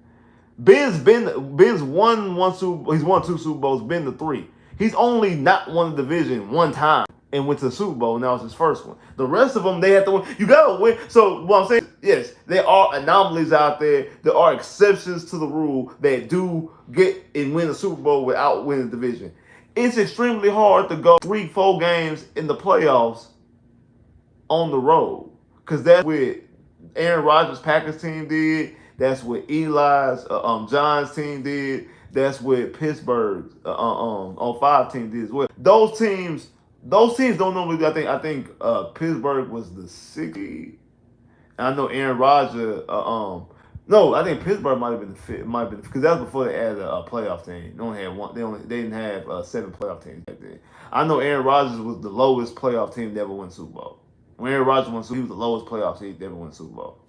Speaker 1: Ben's he's won 2 Super Bowls, been to 3. He's only not won the division 1 time and went to the Super Bowl. Now it's his first one. The rest of them they have to win. You gotta win. So what I'm saying, yes, there are anomalies out there. There are exceptions to the rule that do get and win a Super Bowl without winning the division. It's extremely hard to go 3-4 games in the playoffs on the road because that's what Aaron Rodgers' Packers team did. That's what Eli's Giants team did. That's what Pittsburgh's on 5 team did as well. Those teams don't normally do. I think Pittsburgh was the 6th. I know Aaron Rodgers. No, I think Pittsburgh might have been the 5th. Might have been because that was before they added a playoff team. They only had one. They didn't have 7 playoff teams back then. I know Aaron Rodgers was the lowest playoff team to ever win Super Bowl. When Aaron Rodgers won Super Bowl, he was the lowest playoff team to ever win Super Bowl.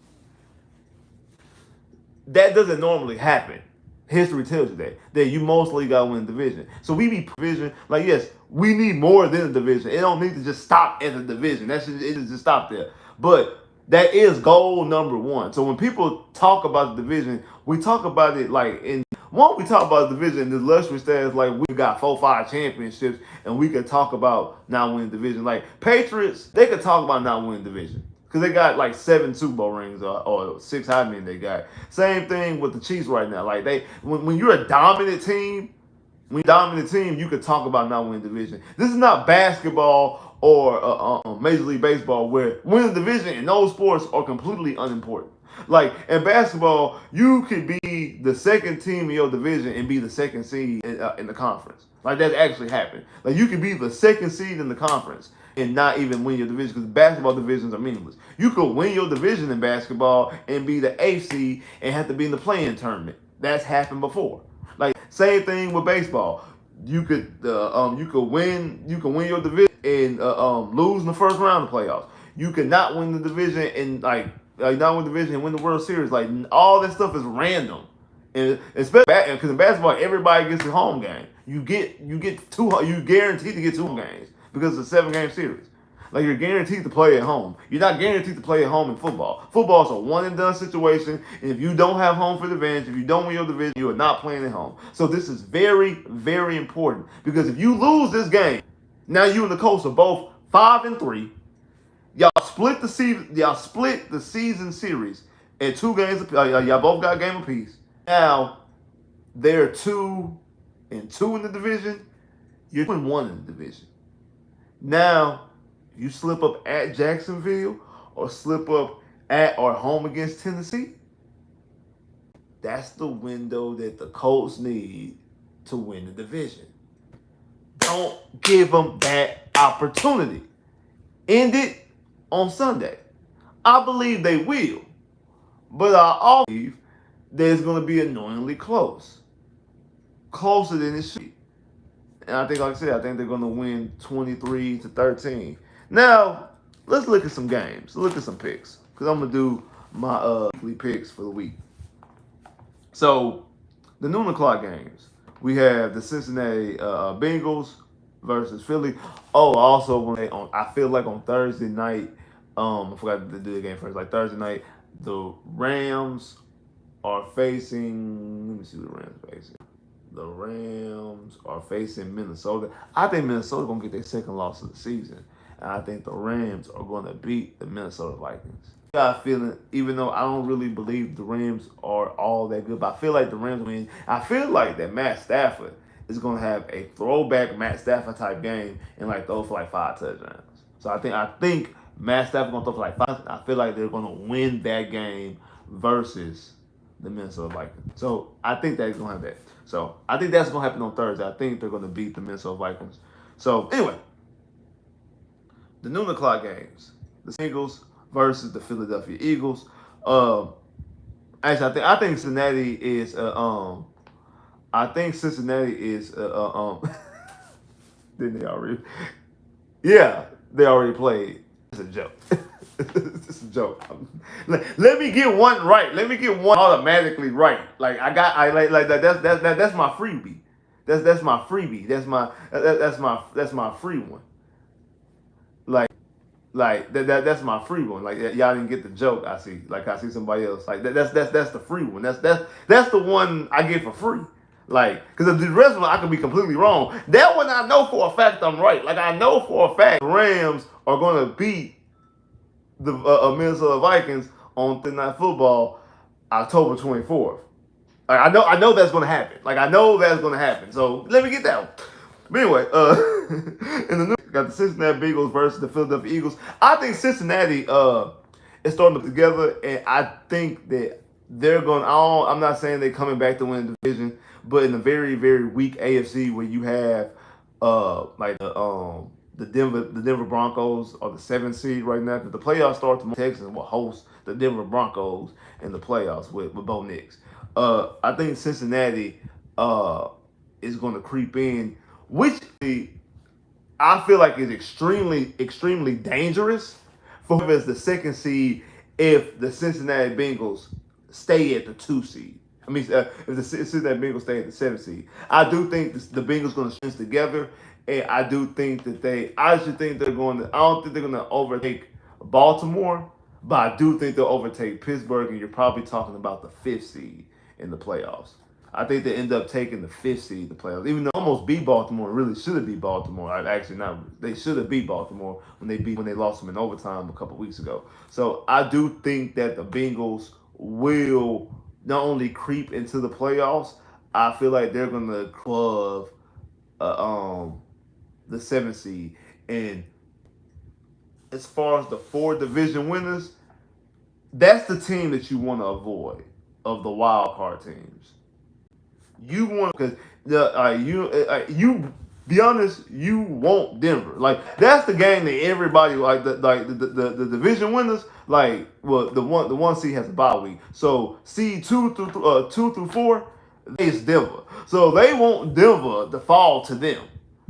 Speaker 1: That doesn't normally happen. History tells you that you mostly got to win the division. So we be division like, yes, we need more than a division. It don't need to just stop at the division. It should just stop there. But that is goal number one. So when people talk about the division, we talk about it like in one. We talk about the division in the luxury stats like we got 4-5 championships, and we could talk about not winning division. Like Patriots, they could talk about not winning division. Because they got like 7 Super Bowl rings or 6, how many they got. Same thing with the Chiefs right now. Like when you're a dominant team, you could talk about not winning division. This is not basketball or Major League Baseball where winning division in those sports are completely unimportant. Like in basketball, you could be the second team in your division and be the second seed in the conference. Like that actually happened. Like you could be the second seed in the conference and not even win your division because basketball divisions are meaningless. You could win your division in basketball and be the eighth seed and have to be in the play-in tournament. That's happened before. Like same thing with baseball. You could win your division and lose in the first round of the playoffs. You could not win the division and not win the division and win the World Series. Like all that stuff is random. And especially because in basketball, everybody gets a home game. You guaranteed to get 2 home games because it's a 7-game series. Like you're guaranteed to play at home. You're not guaranteed to play at home in football. Football is a one and done situation. And if you don't have home field advantage, if you don't win your division, you are not playing at home. So this is very, very important because if you lose this game, now you and the Colts are both 5-3. Y'all split the season. Y'all split the season series at 2 games. Y'all both got a game apiece. Now they're 2-2 in the division. You're 2-1 in the division. Now you slip up at Jacksonville or slip up at or home against Tennessee. That's the window that the Colts need to win the division. Don't give them that opportunity. End it on Sunday. I believe they will, but I also believe that it's going to be annoyingly close. Closer than it should be. And I think, like I said, I think they're going to win 23-13. Now, let's look at some games. Look at some picks. Because I'm going to do my weekly picks for the week. So, the noon o'clock games. We have the Cincinnati Bengals versus Philly. Oh, also, I feel like on Thursday night, I forgot to do the game first. Like Thursday night, the Rams are facing, let me see what the Rams are facing. The Rams are facing Minnesota. I think Minnesota going to get their second loss of the season. And I think the Rams are going to beat the Minnesota Vikings. I got a feeling, even though I don't really believe the Rams are all that good, but I feel like the Rams win. I feel like that Matt Stafford is going to have a throwback Matt Stafford type game and like throw for like 5 touchdowns. So I think Matt Stafford going to throw for like 5. I feel like they're going to win that game versus the Minnesota Vikings. So I think that's going to have that. So I think that's going to happen on Thursday. I think they're going to beat the Minnesota Vikings. So anyway, the noon o'clock games: the Eagles versus the Philadelphia Eagles. Actually, I think Cincinnati is. Didn't they already? Yeah, they already played. It's a joke. It's a joke. Let me get one right. Let me get one automatically right. Like like that. That's my freebie. That's my freebie. That's my free one. That's my free one. Like y'all didn't get the joke. I see. Like I see somebody else. Like that's the free one. That's the one I get for free. Like, because the rest of them I could be completely wrong. That one I know for a fact I'm right. Like I know for a fact the Rams are going to beat the Minnesota Vikings on Thursday Night Football, October 24th. Like, I know that's going to happen. Like I know that's going to happen. So let me get that one. But anyway, in the news, got the Cincinnati Bengals versus the Philadelphia Eagles. I think Cincinnati is starting to put together, and I think that they're going. I'm not saying they're coming back to win the division, but in a very, very weak AFC where you have the Denver Broncos are the 7th seed right now. Because the playoffs start tomorrow. Texans will host the Denver Broncos in the playoffs with Bo Nix. I think Cincinnati is going to creep in, which I feel like is extremely, extremely dangerous for whoever is the 2nd seed if the Cincinnati Bengals stay at the 2 seed. I mean, if the Cincinnati Bengals stay at the 7 seed, I do think the Bengals going to strength together, and I do think that I actually think they're going to. I don't think they're going to overtake Baltimore, but I do think they'll overtake Pittsburgh, and you're probably talking about the 5th seed in the playoffs. I think they end up taking the 5th seed in the playoffs, even though they almost beat Baltimore. Really should have beat Baltimore. I actually not. They should have beat Baltimore when they lost them in overtime a couple weeks ago. So I do think that the Bengals will not only creep into the playoffs. I feel like they're gonna club uh, um the 7th seed. And as far as the 4 division winners, that's the team that you want to avoid of the wild card teams. You want because you be honest, you want Denver. Like that's the game that everybody like the division winners like. Well, the one seed has a bye week, so seed 2 through 4 is Denver. So they want Denver to fall to them.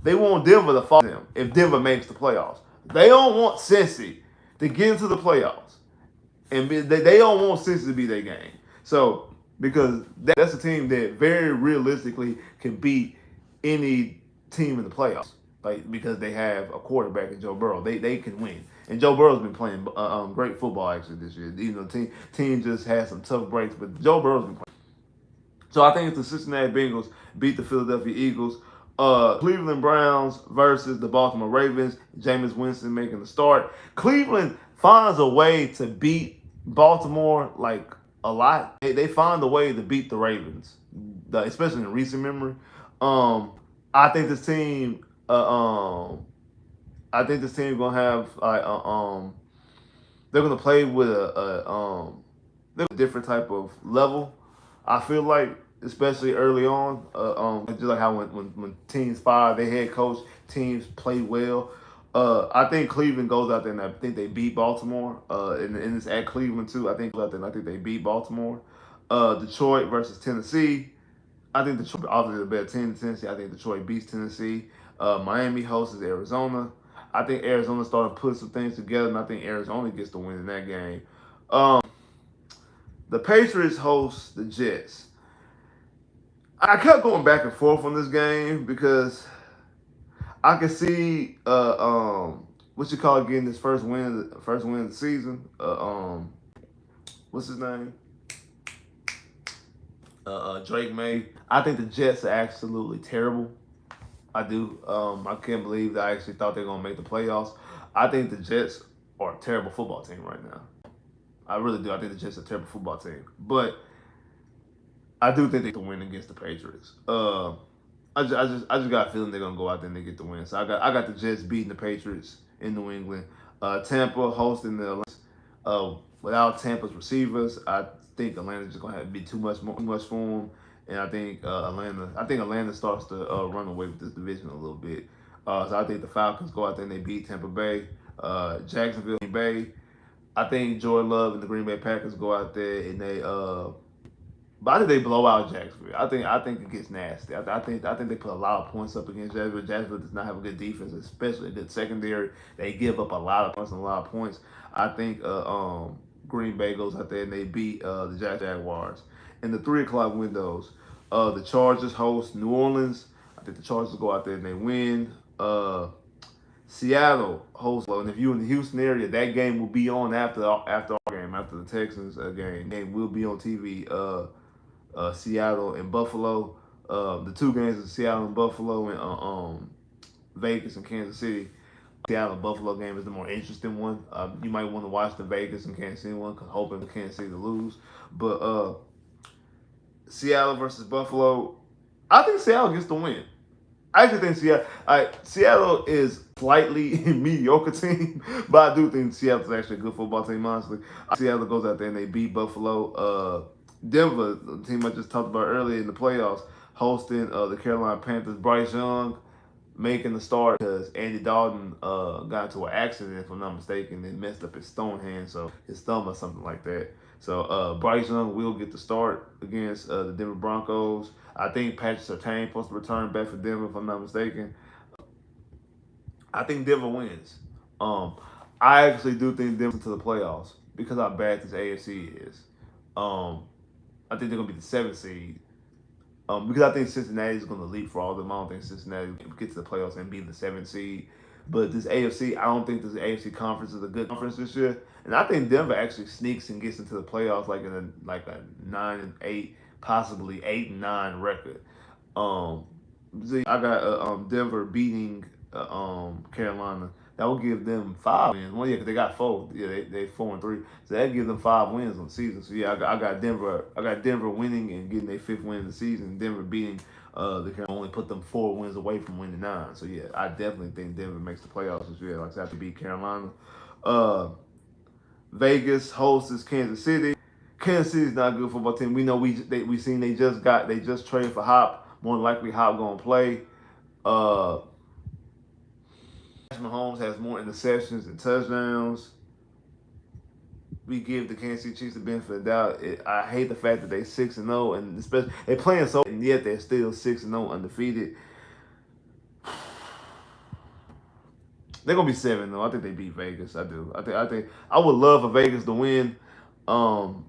Speaker 1: They want Denver to fall to them if Denver makes the playoffs. They don't want Cincy to get into the playoffs and they don't want Cincy to be their game. So because that's a team that very realistically can beat any team in the playoffs, like because they have a quarterback in Joe Burrow, they can win. And Joe Burrow's been playing great football actually this year. You know, team just had some tough breaks, but Joe Burrow's been playing. So I think it's the Cincinnati Bengals beat the Philadelphia Eagles. Cleveland Browns versus the Baltimore Ravens. Jameis Winston making the start. Cleveland finds a way to beat Baltimore like a lot. They find a way to beat the Ravens, especially in recent memory. Um, I think this team. I think this team gonna have they're gonna play with a different type of level. I feel like, especially early on, just like how when teams fire their head coach, teams play well. I think Cleveland goes out there and I think they beat Baltimore. And it's at Cleveland too. I think out there and I think they beat Baltimore. Detroit versus Tennessee. I think Detroit obviously the better team than Tennessee. I think Detroit beats Tennessee. Miami hosts Arizona. I think Arizona started to put some things together, and I think Arizona gets the win in that game. Um, the Patriots host the Jets. I kept going back and forth on this game because I can see what you call getting this first win of the season. What's his name? Drake May. I think the Jets are absolutely terrible. I do. I can't believe that I actually thought they were gonna make the playoffs. I think the Jets are a terrible football team right now. I really do. I think the Jets are a terrible football team. But I do think they can win against the Patriots. I just got a feeling they're gonna go out there and they get the win. So I got the Jets beating the Patriots in New England. Tampa hosting the without Tampa's receivers. I think Atlanta's just gonna have to be too much for them. And I think Atlanta starts to run away with this division a little bit. So I think the Falcons go out there and they beat Tampa Bay. Jacksonville, Green Bay. I think Jordan Love and the Green Bay Packers go out there and but I think they blow out Jacksonville. I think it gets nasty. I think they put a lot of points up against Jacksonville. Jacksonville does not have a good defense, especially a good secondary. They give up a lot of points and a lot of points. I think Green Bay goes out there and they beat the Jaguars. In the 3 o'clock windows, the Chargers host New Orleans. I think the Chargers go out there and they win. Seattle hosts, and if you're in the Houston area, that game will be on after our game, after the Texans game. Game will be on TV. Seattle and Buffalo. The 2 games of Seattle and Buffalo and Vegas and Kansas City. Seattle Buffalo game is the more interesting one. You might want to watch the Vegas and Kansas City one because hoping the Kansas City to lose. But Seattle versus Buffalo, I think Seattle gets the win. I actually think Seattle is slightly mediocre team, but I do think Seattle's actually a good football team, honestly. Seattle goes out there and they beat Buffalo. Denver, the team I just talked about earlier in the playoffs, hosting the Carolina Panthers. Bryce Young making the start because Andy Dalton got into an accident, if I'm not mistaken, and messed up his stone hand, so his thumb or something like that. So Bryce Young will get the start against the Denver Broncos. I think Patrick Surtain supposed to return back for Denver, if I'm not mistaken. I think Denver wins. I actually do think Denver to the playoffs because how bad this AFC is. I think they're gonna be the 7th seed. Because I think Cincinnati is going to leap for all them. I don't think Cincinnati will get to the playoffs and be the 7th seed. But this AFC, I don't think this AFC conference is a good conference this year. And I think Denver actually sneaks and gets into the playoffs like in a 9-8, possibly 8-9 record. Um, I got Denver beating Carolina. That will give them 5 wins. Well, yeah, because they got 4. Yeah, they 4-3. So that gives them 5 wins on the season. So yeah, I got Denver. I got Denver winning and getting their 5th win of the season. Denver beating the Carolina only put them 4 wins away from winning 9. So yeah, I definitely think Denver makes the playoffs this year. Like I said, after beat Carolina. Uh, Vegas hosts Kansas City. Kansas City's not a good football team. We know we seen they just traded for Hop. More than likely Hop gonna play. Uh, Mahomes has more interceptions than touchdowns. We give the Kansas City Chiefs the benefit of the doubt. I hate the fact that they 6-0, and especially they playing so, and yet they're still 6-0 undefeated. They're gonna be 7-0. I think they beat Vegas. I do. I think I would love for Vegas to win. Um,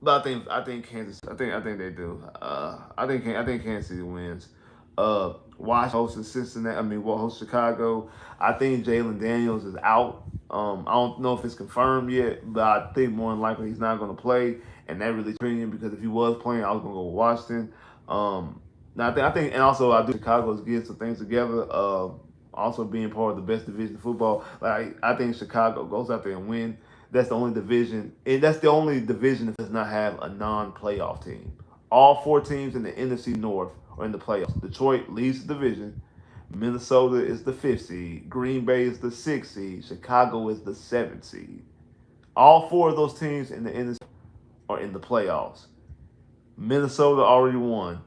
Speaker 1: But I think Kansas. I think they do. I think Kansas City wins. Washington hosts Cincinnati. I mean, what hosts Chicago? I think Jalen Daniels is out. I don't know if it's confirmed yet, but I think more than likely he's not going to play, and that really opinion because if he was playing, I was going to go with Washington. Now I think, and also I do Chicago is getting some things together. Also being part of the best division of football. Like I think Chicago goes out there and win. That's the only division, and that's the only division that does not have a non-playoff team. All 4 teams in the NFC North are in the playoffs. Detroit leads the division. Minnesota is the 5th seed. Green Bay is the 6th seed. Chicago is the 7th seed. All 4 of those teams in the NFC are in the playoffs. Minnesota already won.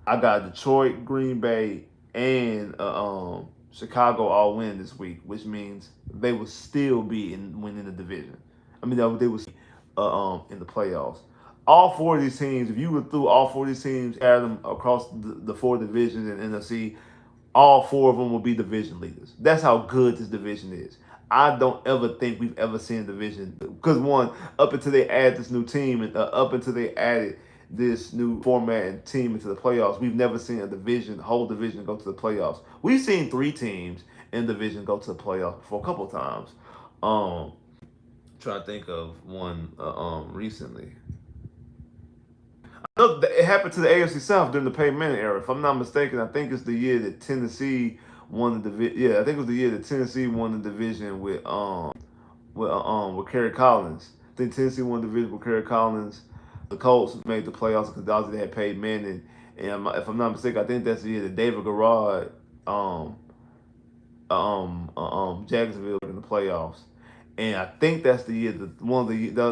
Speaker 1: I got Detroit, Green Bay, and Chicago all win this week, which means they will still be winning the division. I mean, they will in the playoffs. All 4 of these teams, if you would through all 4 of these teams, add them across the 4 divisions in NFC, all 4 of them will be division leaders. That's how good this division is. I don't ever think we've ever seen a division because one up until they add this new team and up until they added this new format and team into the playoffs, we've never seen a division, whole division, go to the playoffs. We've seen 3 teams in division go to the playoffs for a couple of times. Try to think of one recently. No, it happened to the AFC South during the Peyton Manning era. If I'm not mistaken, I think it's the year that Tennessee won the division. Yeah, I think it was the year that Tennessee won the division with Kerry Collins. I think Tennessee won the division with Kerry Collins. The Colts made the playoffs because obviously they had Peyton Manning. And if I'm not mistaken, I think that's the year that David Garrard, Jacksonville in the playoffs. And I think that's the year that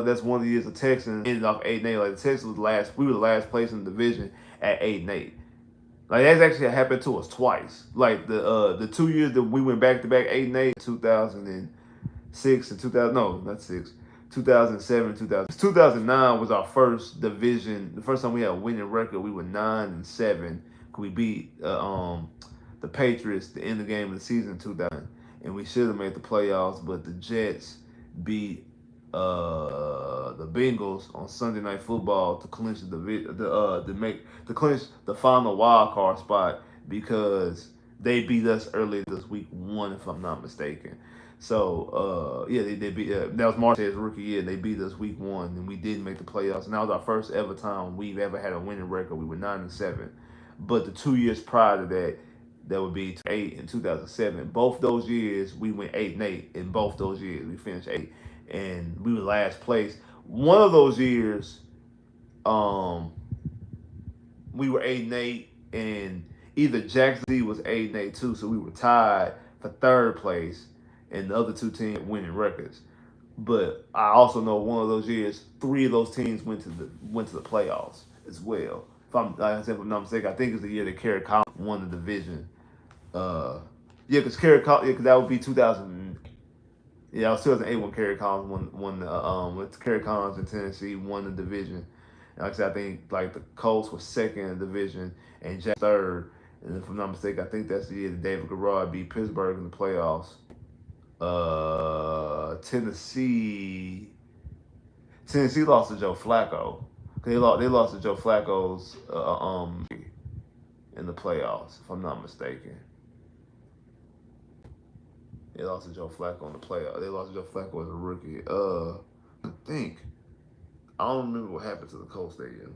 Speaker 1: that's one of the years the Texans ended off 8-8. Like the Texans was last, we were the last place in the division at 8-8. Like that's actually happened to us twice. Like the 2 years that we went back to back 8-8, 2006 and 2000. No, not six. 2007, 2009 was our first division. The first time we had a winning record, we were 9-7. We beat the Patriots the end of the game of the season 2000, and we should have made the playoffs, but the Jets beat the Bengals on Sunday Night Football to clinch to clinch the final wild card spot because they beat us early this week 1, if I'm not mistaken. So yeah, they beat that was Martinez's rookie year. They beat us week 1, and we didn't make the playoffs. And that was our first ever time we've ever had a winning record. We were 9-7, but the 2 years prior to that, that would be 8 in 2007. Both those years we went 8-8. In both those years we finished 8, and we were last place. One of those years, we were 8-8, and either Jacksonville was 8-8 too, so we were tied for 3rd place, and the other 2 teams winning records. But I also know one of those years, 3 of those teams went to the playoffs as well. If I'm like I said, if I'm not mistaken, I think it's the year that Kerry Collins won the division. Yeah, because that would be 2000. Yeah, it was 2008 when Kerry Collins with Kerry Collins in Tennessee won the division. And like I said, I think like the Colts were 2nd in the division and Jack 3rd. And if I'm not mistaken, I think that's the year that David Garrard beat Pittsburgh in the playoffs. Tennessee Tennessee lost to Joe Flacco. They lost to Joe Flacco's in the playoffs, if I'm not mistaken. They lost to Joe Flacco in the playoffs. They lost to Joe Flacco as a rookie. I think I don't remember what happened to the Colts that year.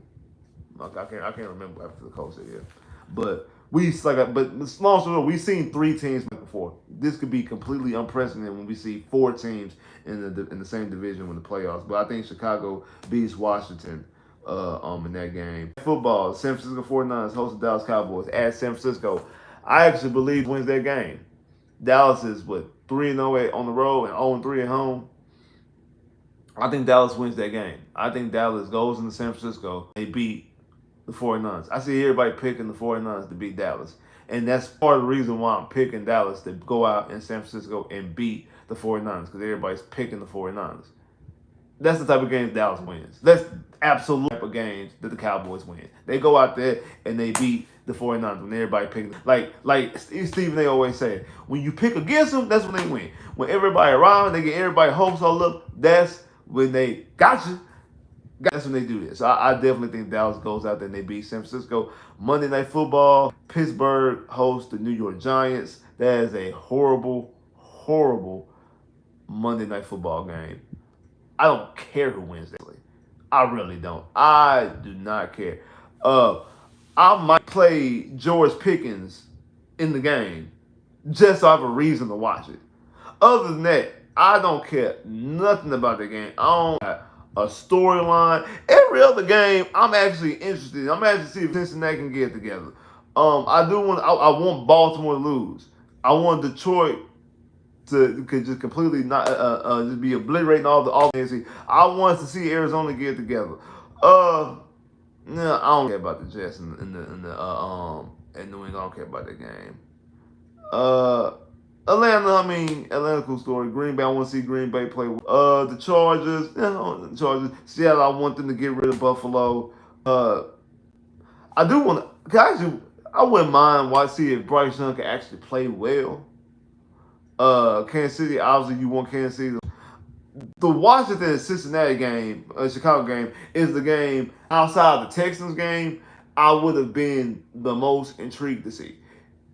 Speaker 1: I can't remember what happened to the Colts that year. But long story short, we've seen 3 teams before. This could be completely unprecedented when we see 4 teams in the same division win the playoffs. But I think Chicago beats Washington in that game. Football, San Francisco 49ers host the Dallas Cowboys at San Francisco. I actually believe wins that game. Dallas is 3-0 on the road and 0-3 at home. I think Dallas wins that game. I think Dallas goes into San Francisco. They beat the 49ers. I see everybody picking the 49ers to beat Dallas. And that's part of the reason why I'm picking Dallas to go out in San Francisco and beat the 49ers, because everybody's picking the 49ers. That's the type of games Dallas wins. That's absolute type of games that the Cowboys win. They go out there and they beat the 49ers when everybody picking. Like Stephen, they always say, when you pick against them, that's when they win. When everybody around, they get everybody hopes all up, that's when they got you. That's when they do this. So I definitely think Dallas goes out there and they beat San Francisco. Monday Night Football, Pittsburgh hosts the New York Giants. That is a horrible, horrible Monday Night Football game. I don't care who wins that. I really don't. I do not care. I might play George Pickens in the game just so I have a reason to watch it. Other than that, I don't care nothing about the game. I don't have a storyline. Every other game, I'm actually interested in. I'm actually see if Cincinnati can get together. I want Baltimore to lose. I want Detroit to just completely not just be obliterating all the offense. I want to see Arizona get together. No, I don't care about the Jets in New England. I don't care about that game. Atlanta, cool story. Green Bay, I want to see Green Bay play. The Chargers, the Chargers. Seattle, I want them to get rid of Buffalo. I do want to. I wouldn't mind see if Bryce Young can actually play well. Kansas City, obviously, you want Kansas City. The Washington and Cincinnati game, Chicago game, is the game outside the Texans game I would have been the most intrigued to see.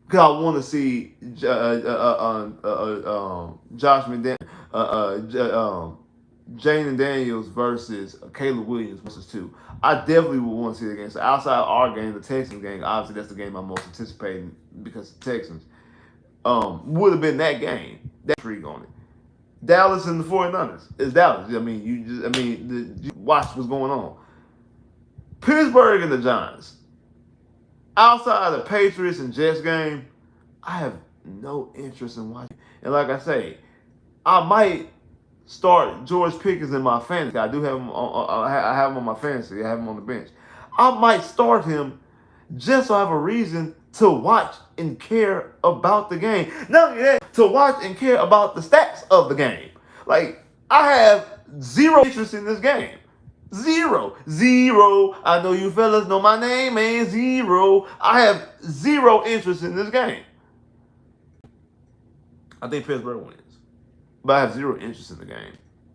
Speaker 1: Because I want to see Josh McDaniels, Jaden Daniels versus Caleb Williams versus 2. I definitely would want to see the game. So outside our game, the Texans game, obviously that's the game I'm most anticipating because the Texans would have been that game. That intrigue on it. Dallas and the 49ers. It's Dallas. You watch what's going on. Pittsburgh and the Giants. Outside of the Patriots and Jets game, I have no interest in watching. And like I say, I might start George Pickens in my fantasy. I do have him. I have him on my fantasy. I have him on the bench. I might start him just so I have a reason to watch and care about the game. Not only that, to watch and care about the stats of the game. Like, I have zero interest in this game. Zero. I know you fellas know my name, man. Zero. I have zero interest in this game. I think Pittsburgh wins. But I have zero interest in the game.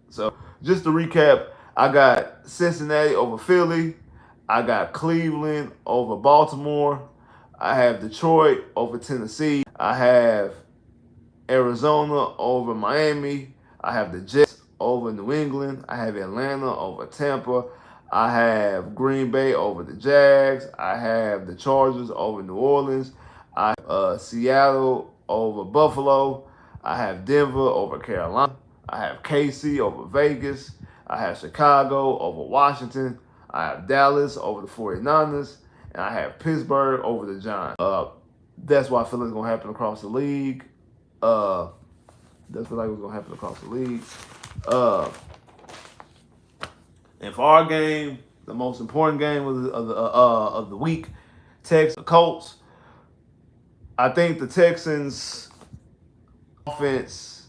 Speaker 1: So, just to recap, I got Cincinnati over Philly. I got Cleveland over Baltimore. I have Detroit over Tennessee. I have Arizona over Miami. I have the Jets over New England. I have Atlanta over Tampa. I have Green Bay over the Jags. I have the Chargers over New Orleans. I have Seattle over Buffalo. I have Denver over Carolina. I have KC over Vegas. I have Chicago over Washington. I have Dallas over the 49ers. And I have Pittsburgh over the Giants. That's what I feel is going to happen across the league. That's what I was going to happen across the league. And for our game, the most important game of the week, Texans Colts. I think the Texans offense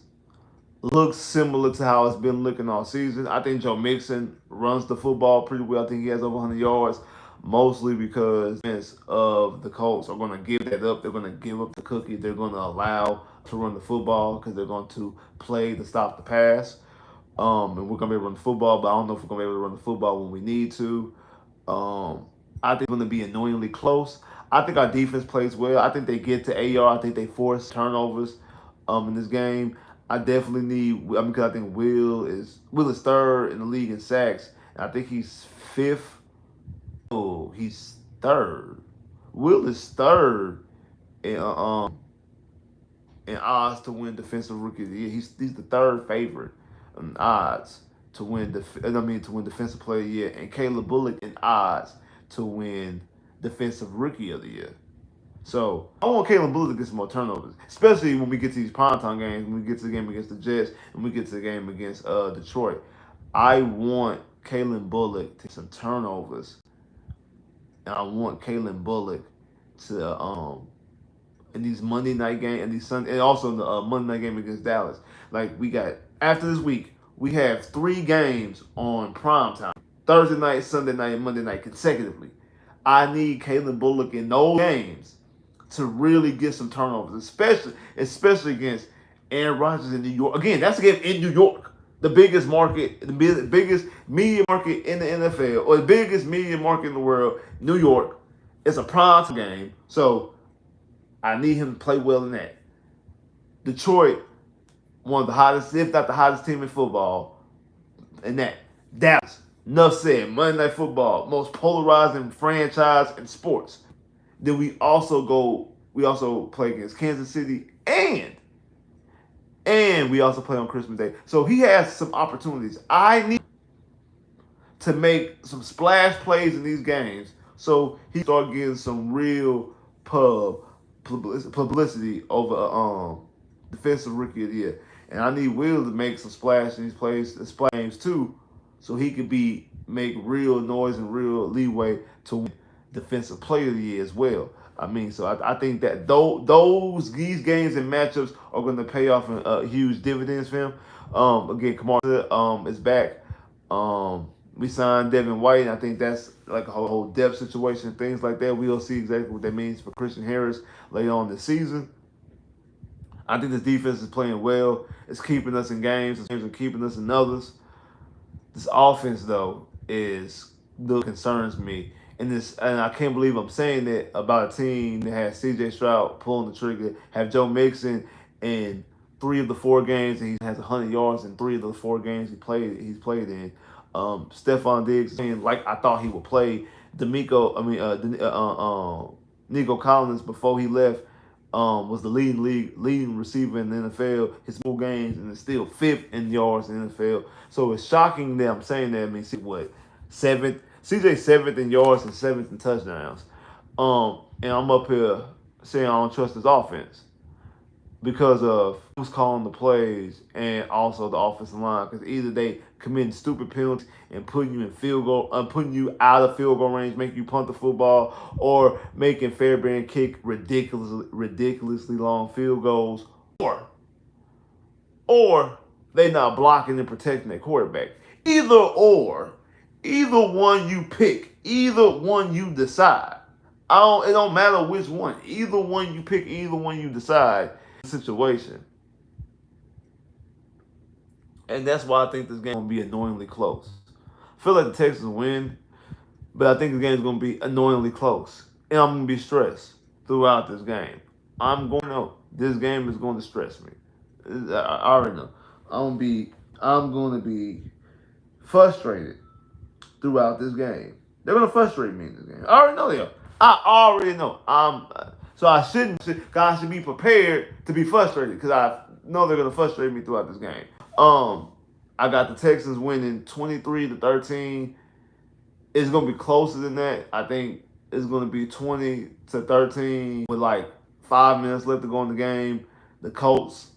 Speaker 1: looks similar to how it's been looking all season. I think Joe Mixon runs the football pretty well. I think he has over 100 yards. Mostly because of the Colts are going to give that up. They're going to give up the cookie. They're going to allow to run the football because they're going to play to stop the pass. And we're gonna be able to run the football, but I don't know if we're gonna be able to run the football when we need to. I think it's gonna be annoyingly close. I think our defense plays well. I think they get to AR. I think they force turnovers in this game. I definitely need. I mean, because I think Will is third in the league in sacks, and I think he's fifth. Oh, he's third. Will is third in odds to win Defensive Rookie of the Year. He's the third favorite in odds to win to win Defensive Player of the Year, and Caleb Bullock in odds to win Defensive Rookie of the Year. So I want Caleb Bullock to get some more turnovers, especially when we get to these primetime games, when we get to the game against the Jets, and we get to the game against Detroit. I want Caleb Bullock to get some turnovers, and I want Caleb Bullock to in these Monday night games and these Sunday, and also in the Monday night game against Dallas. Like we got after this week, we have 3 games on prime time: Thursday night, Sunday night, and Monday night consecutively. I need Caleb Bullock in those games to really get some turnovers, especially against Aaron Rodgers in New York. Again, that's a game in New York, the biggest market, the biggest media market in the NFL, or the biggest media market in the world. New York. It's a prime time game, so I need him to play well in that. Detroit, one of the hottest, if not the hottest team in football, in that. Dallas, enough said. Monday Night Football, most polarizing franchise in sports. Then we also play against Kansas City, and we also play on Christmas Day. So he has some opportunities. I need to make some splash plays in these games so he start getting some real publicity over Defensive Rookie of the Year. And I need Will to make some splash in these games too, so he could make real noise and real leeway to win Defensive Player of the Year as well. I mean, so I think that these games and matchups are going to pay off in huge dividends for him. Again, Kamara is back. We signed Devin White, and I think that's like a whole depth situation, things like that. We'll see exactly what that means for Christian Harris later on this season. I think this defense is playing well. It's keeping us in games. It's keeping us in others. This offense, though, concerns me. And I can't believe I'm saying that about a team that has C.J. Stroud pulling the trigger, have Joe Mixon in 3 of the 4 games, and he has 100 yards in 3 of the 4 games he's played in. Stephon Diggs saying like I thought he would play. Nico Collins before he left was the leading receiver in the NFL. His full games and is still 5th in yards in the NFL. So it's shocking that I'm saying that. I mean, see what 7th. CJ 7th in yards and 7th in touchdowns. And I'm up here saying I don't trust his offense because of who's calling the plays and also the offensive line. Because either they committing stupid penalties and putting you out of field goal range, making you punt the football, or making Fairbairn kick ridiculously long field goals, or they not blocking and protecting their quarterback. Either one you pick, either one you decide. It don't matter which one. Either one you pick, either one you decide. Situation. And that's why I think this game is going to be annoyingly close. I feel like the Texans win, but I think the game is going to be annoyingly close. And I'm going to be stressed throughout this game. I'm going to know this game is going to stress me. I already know. I'm going to be frustrated throughout this game. They're going to frustrate me in this game. I already know they are. I already know. So I should be prepared to be frustrated because I know they're going to frustrate me throughout this game. I got the Texans winning 23-13. It's going to be closer than that. I think it's going to be 20-13 with like 5 minutes left to go in the game. The Colts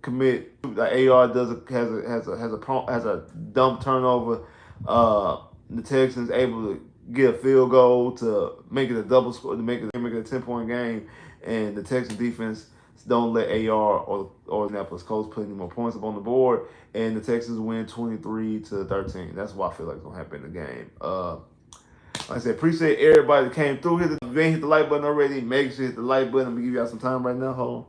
Speaker 1: commit. The AR has a dumb turnover. The Texans able to get a field goal to make it a double score, to make it a 10-point game, and the Texans defense don't let AR or Indianapolis Colts put any more points up on the board, and the Texans win 23-13. That's what I feel like is gonna happen in the game. Like I said, appreciate everybody that came through here. If you ain't hit the like button already, make sure you hit the like button. I'm gonna give y'all some time right now. Hold on.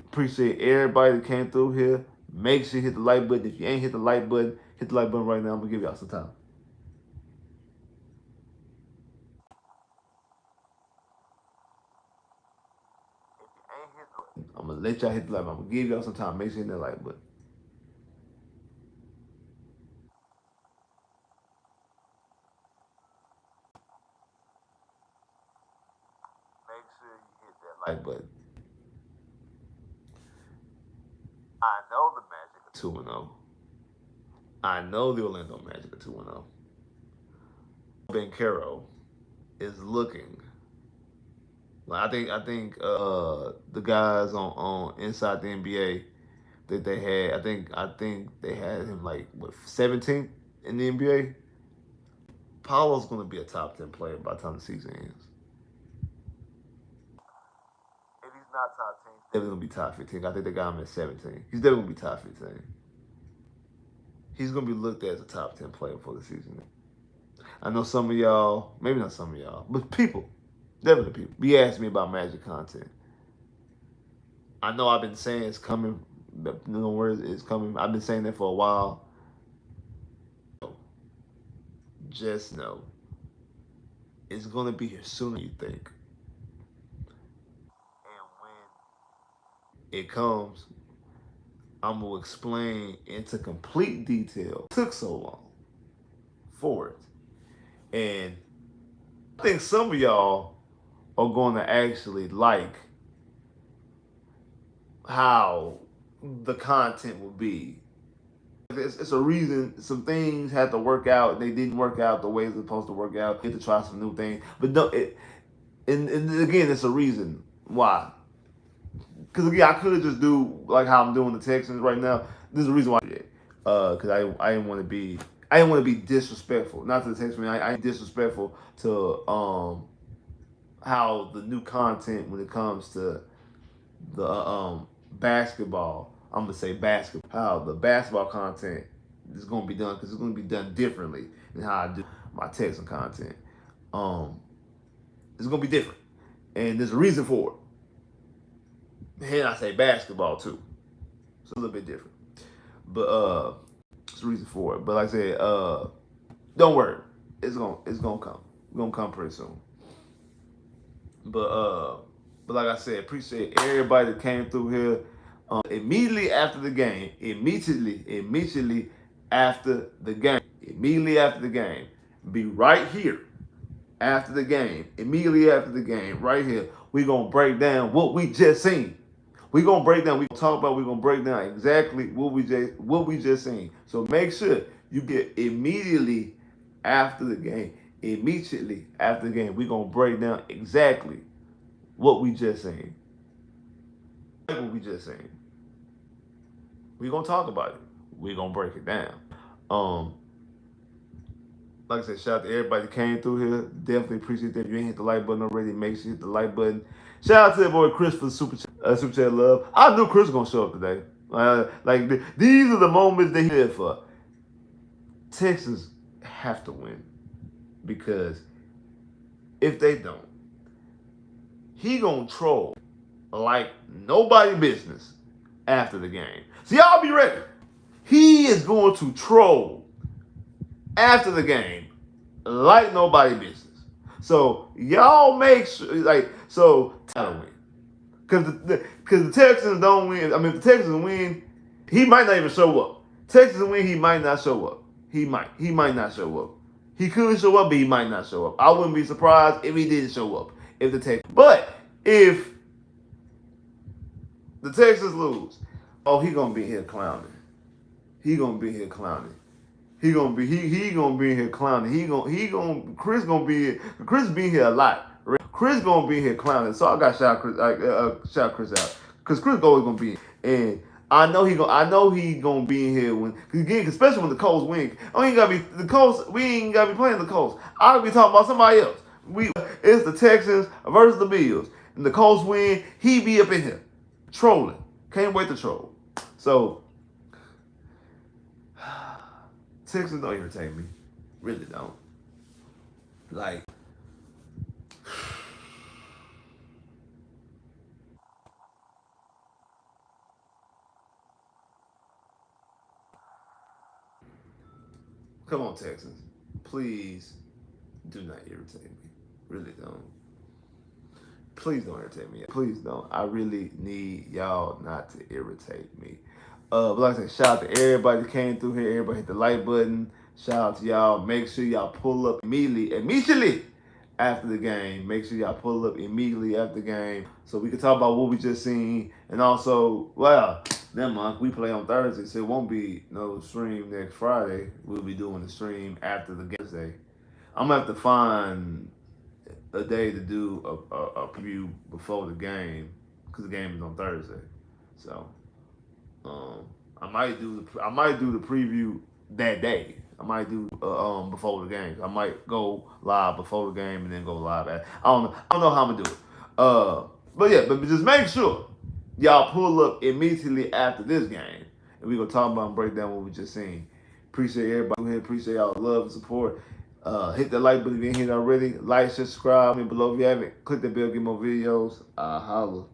Speaker 1: Appreciate everybody that came through here. Make sure you hit the like button. If you ain't hit the like button, hit the like button right now. I'm gonna give y'all some time. I'm gonna let y'all hit the like button. I'm gonna give y'all some time. Make sure you hit that like button. Make sure you hit that like button. I know the Magic are 2-0. I know the Orlando Magic are 2-0. Bencaro is looking. Like I think the guys on inside the NBA that they had, I think they had him like what 17th in the NBA. Paolo's gonna be a top 10 player by the time the season ends. If he's not top 10, he's definitely gonna be top 15. I think they got him at 17. He's definitely gonna be top 15. He's gonna be looked at as a top 10 player for the season. I know some of y'all, maybe not some of y'all, but people, definitely people, be asking me about Magic content. I know I've been saying it's coming. You know where it's coming. I've been saying that for a while. Just know it's gonna be here sooner than you think. And when it comes, I'm gonna explain into complete detail. It took so long for it, and I think some of y'all are going to actually like how the content will be. It's a reason some things had to work out. They didn't work out the way it's supposed to work out. You have to try some new things, but no, and again, it's a reason why. Because again, I could just do like how I'm doing the Texans right now. There's a reason why I did. Because I didn't want to be disrespectful. Not to the Texans, I ain't disrespectful to how the new content when it comes to the basketball. I'm gonna say basketball. How the basketball content is gonna be done because it's gonna be done differently than how I do my Texan content. Um, it's gonna be different, and there's a reason for it. And I say basketball too. It's a little bit different, but it's a reason for it. But like I said, don't worry, it's gonna come. It's gonna come pretty soon. But but like I said, appreciate everybody that came through here. Immediately after the game, immediately after the game, be right here after the game, immediately after the game, right here. We gonna break down what we just seen. We gonna break down. We gonna talk about. We gonna break down exactly what we just seen. So make sure you get immediately after the game. Immediately after the game, we gonna break down exactly what we just seen. What we just seen. We gonna talk about it. We gonna break it down. Um, like I said, shout out to everybody that came through here. Definitely appreciate that. If you ain't hit the like button already, make sure you hit the like button. Shout out to that boy Chris for the super chat love. I knew Chris was gonna show up today. These are the moments that he did for. Texans have to win because if they don't, he gonna troll like nobody business after the game. So y'all be ready. He is going to troll after the game like nobody business. So y'all make sure, gotta win. Because the Texans don't win. I mean, if the Texans win, he might not even show up. Texans win, he might not show up. He might not show up. He could show up, but he might not show up. I wouldn't be surprised if he didn't show up. If the Texans, but if the Texans lose, oh, he gonna be here clowning. He gonna be here clowning. He gonna be here clowning. Chris gonna be here. Chris be here a lot. Chris gonna be here clowning. So I got shout Chris out because Chris always gonna be here. And I know he gonna be in here when again, especially when the Colts win. I ain't gotta be the Colts. We ain't gotta be playing the Colts. I'll be talking about somebody else. It's the Texans versus the Bills, and the Colts win. He be up in here trolling. Can't wait to troll. So Texans don't irritate me. Really don't. Like, Come on, Texans. Please do not irritate me. Really don't. Please don't irritate me. Please don't. I really need y'all not to irritate me. But like I said, shout out to everybody that came through here. Everybody hit the like button. Shout out to y'all. Make sure y'all pull up immediately after the game. Make sure y'all pull up immediately after the game so we can talk about what we just seen. And also, well, never mind, we play on Thursday, so it won't be no stream next Friday. We'll be doing the stream after the game Thursday. I'm gonna have to find a day to do a preview before the game because the game is on Thursday. So I might do the preview that day. I might do before the game. I might go live before the game and then go live at. I don't know how I'm gonna do it. But yeah, but just make sure y'all pull up immediately after this game, and we gonna talk about and break down what we just seen. Appreciate everybody here. Appreciate y'all love and support. Hit that like button if you ain't hit already. Like, subscribe, and below if you haven't. Click the bell, get more videos. Holla.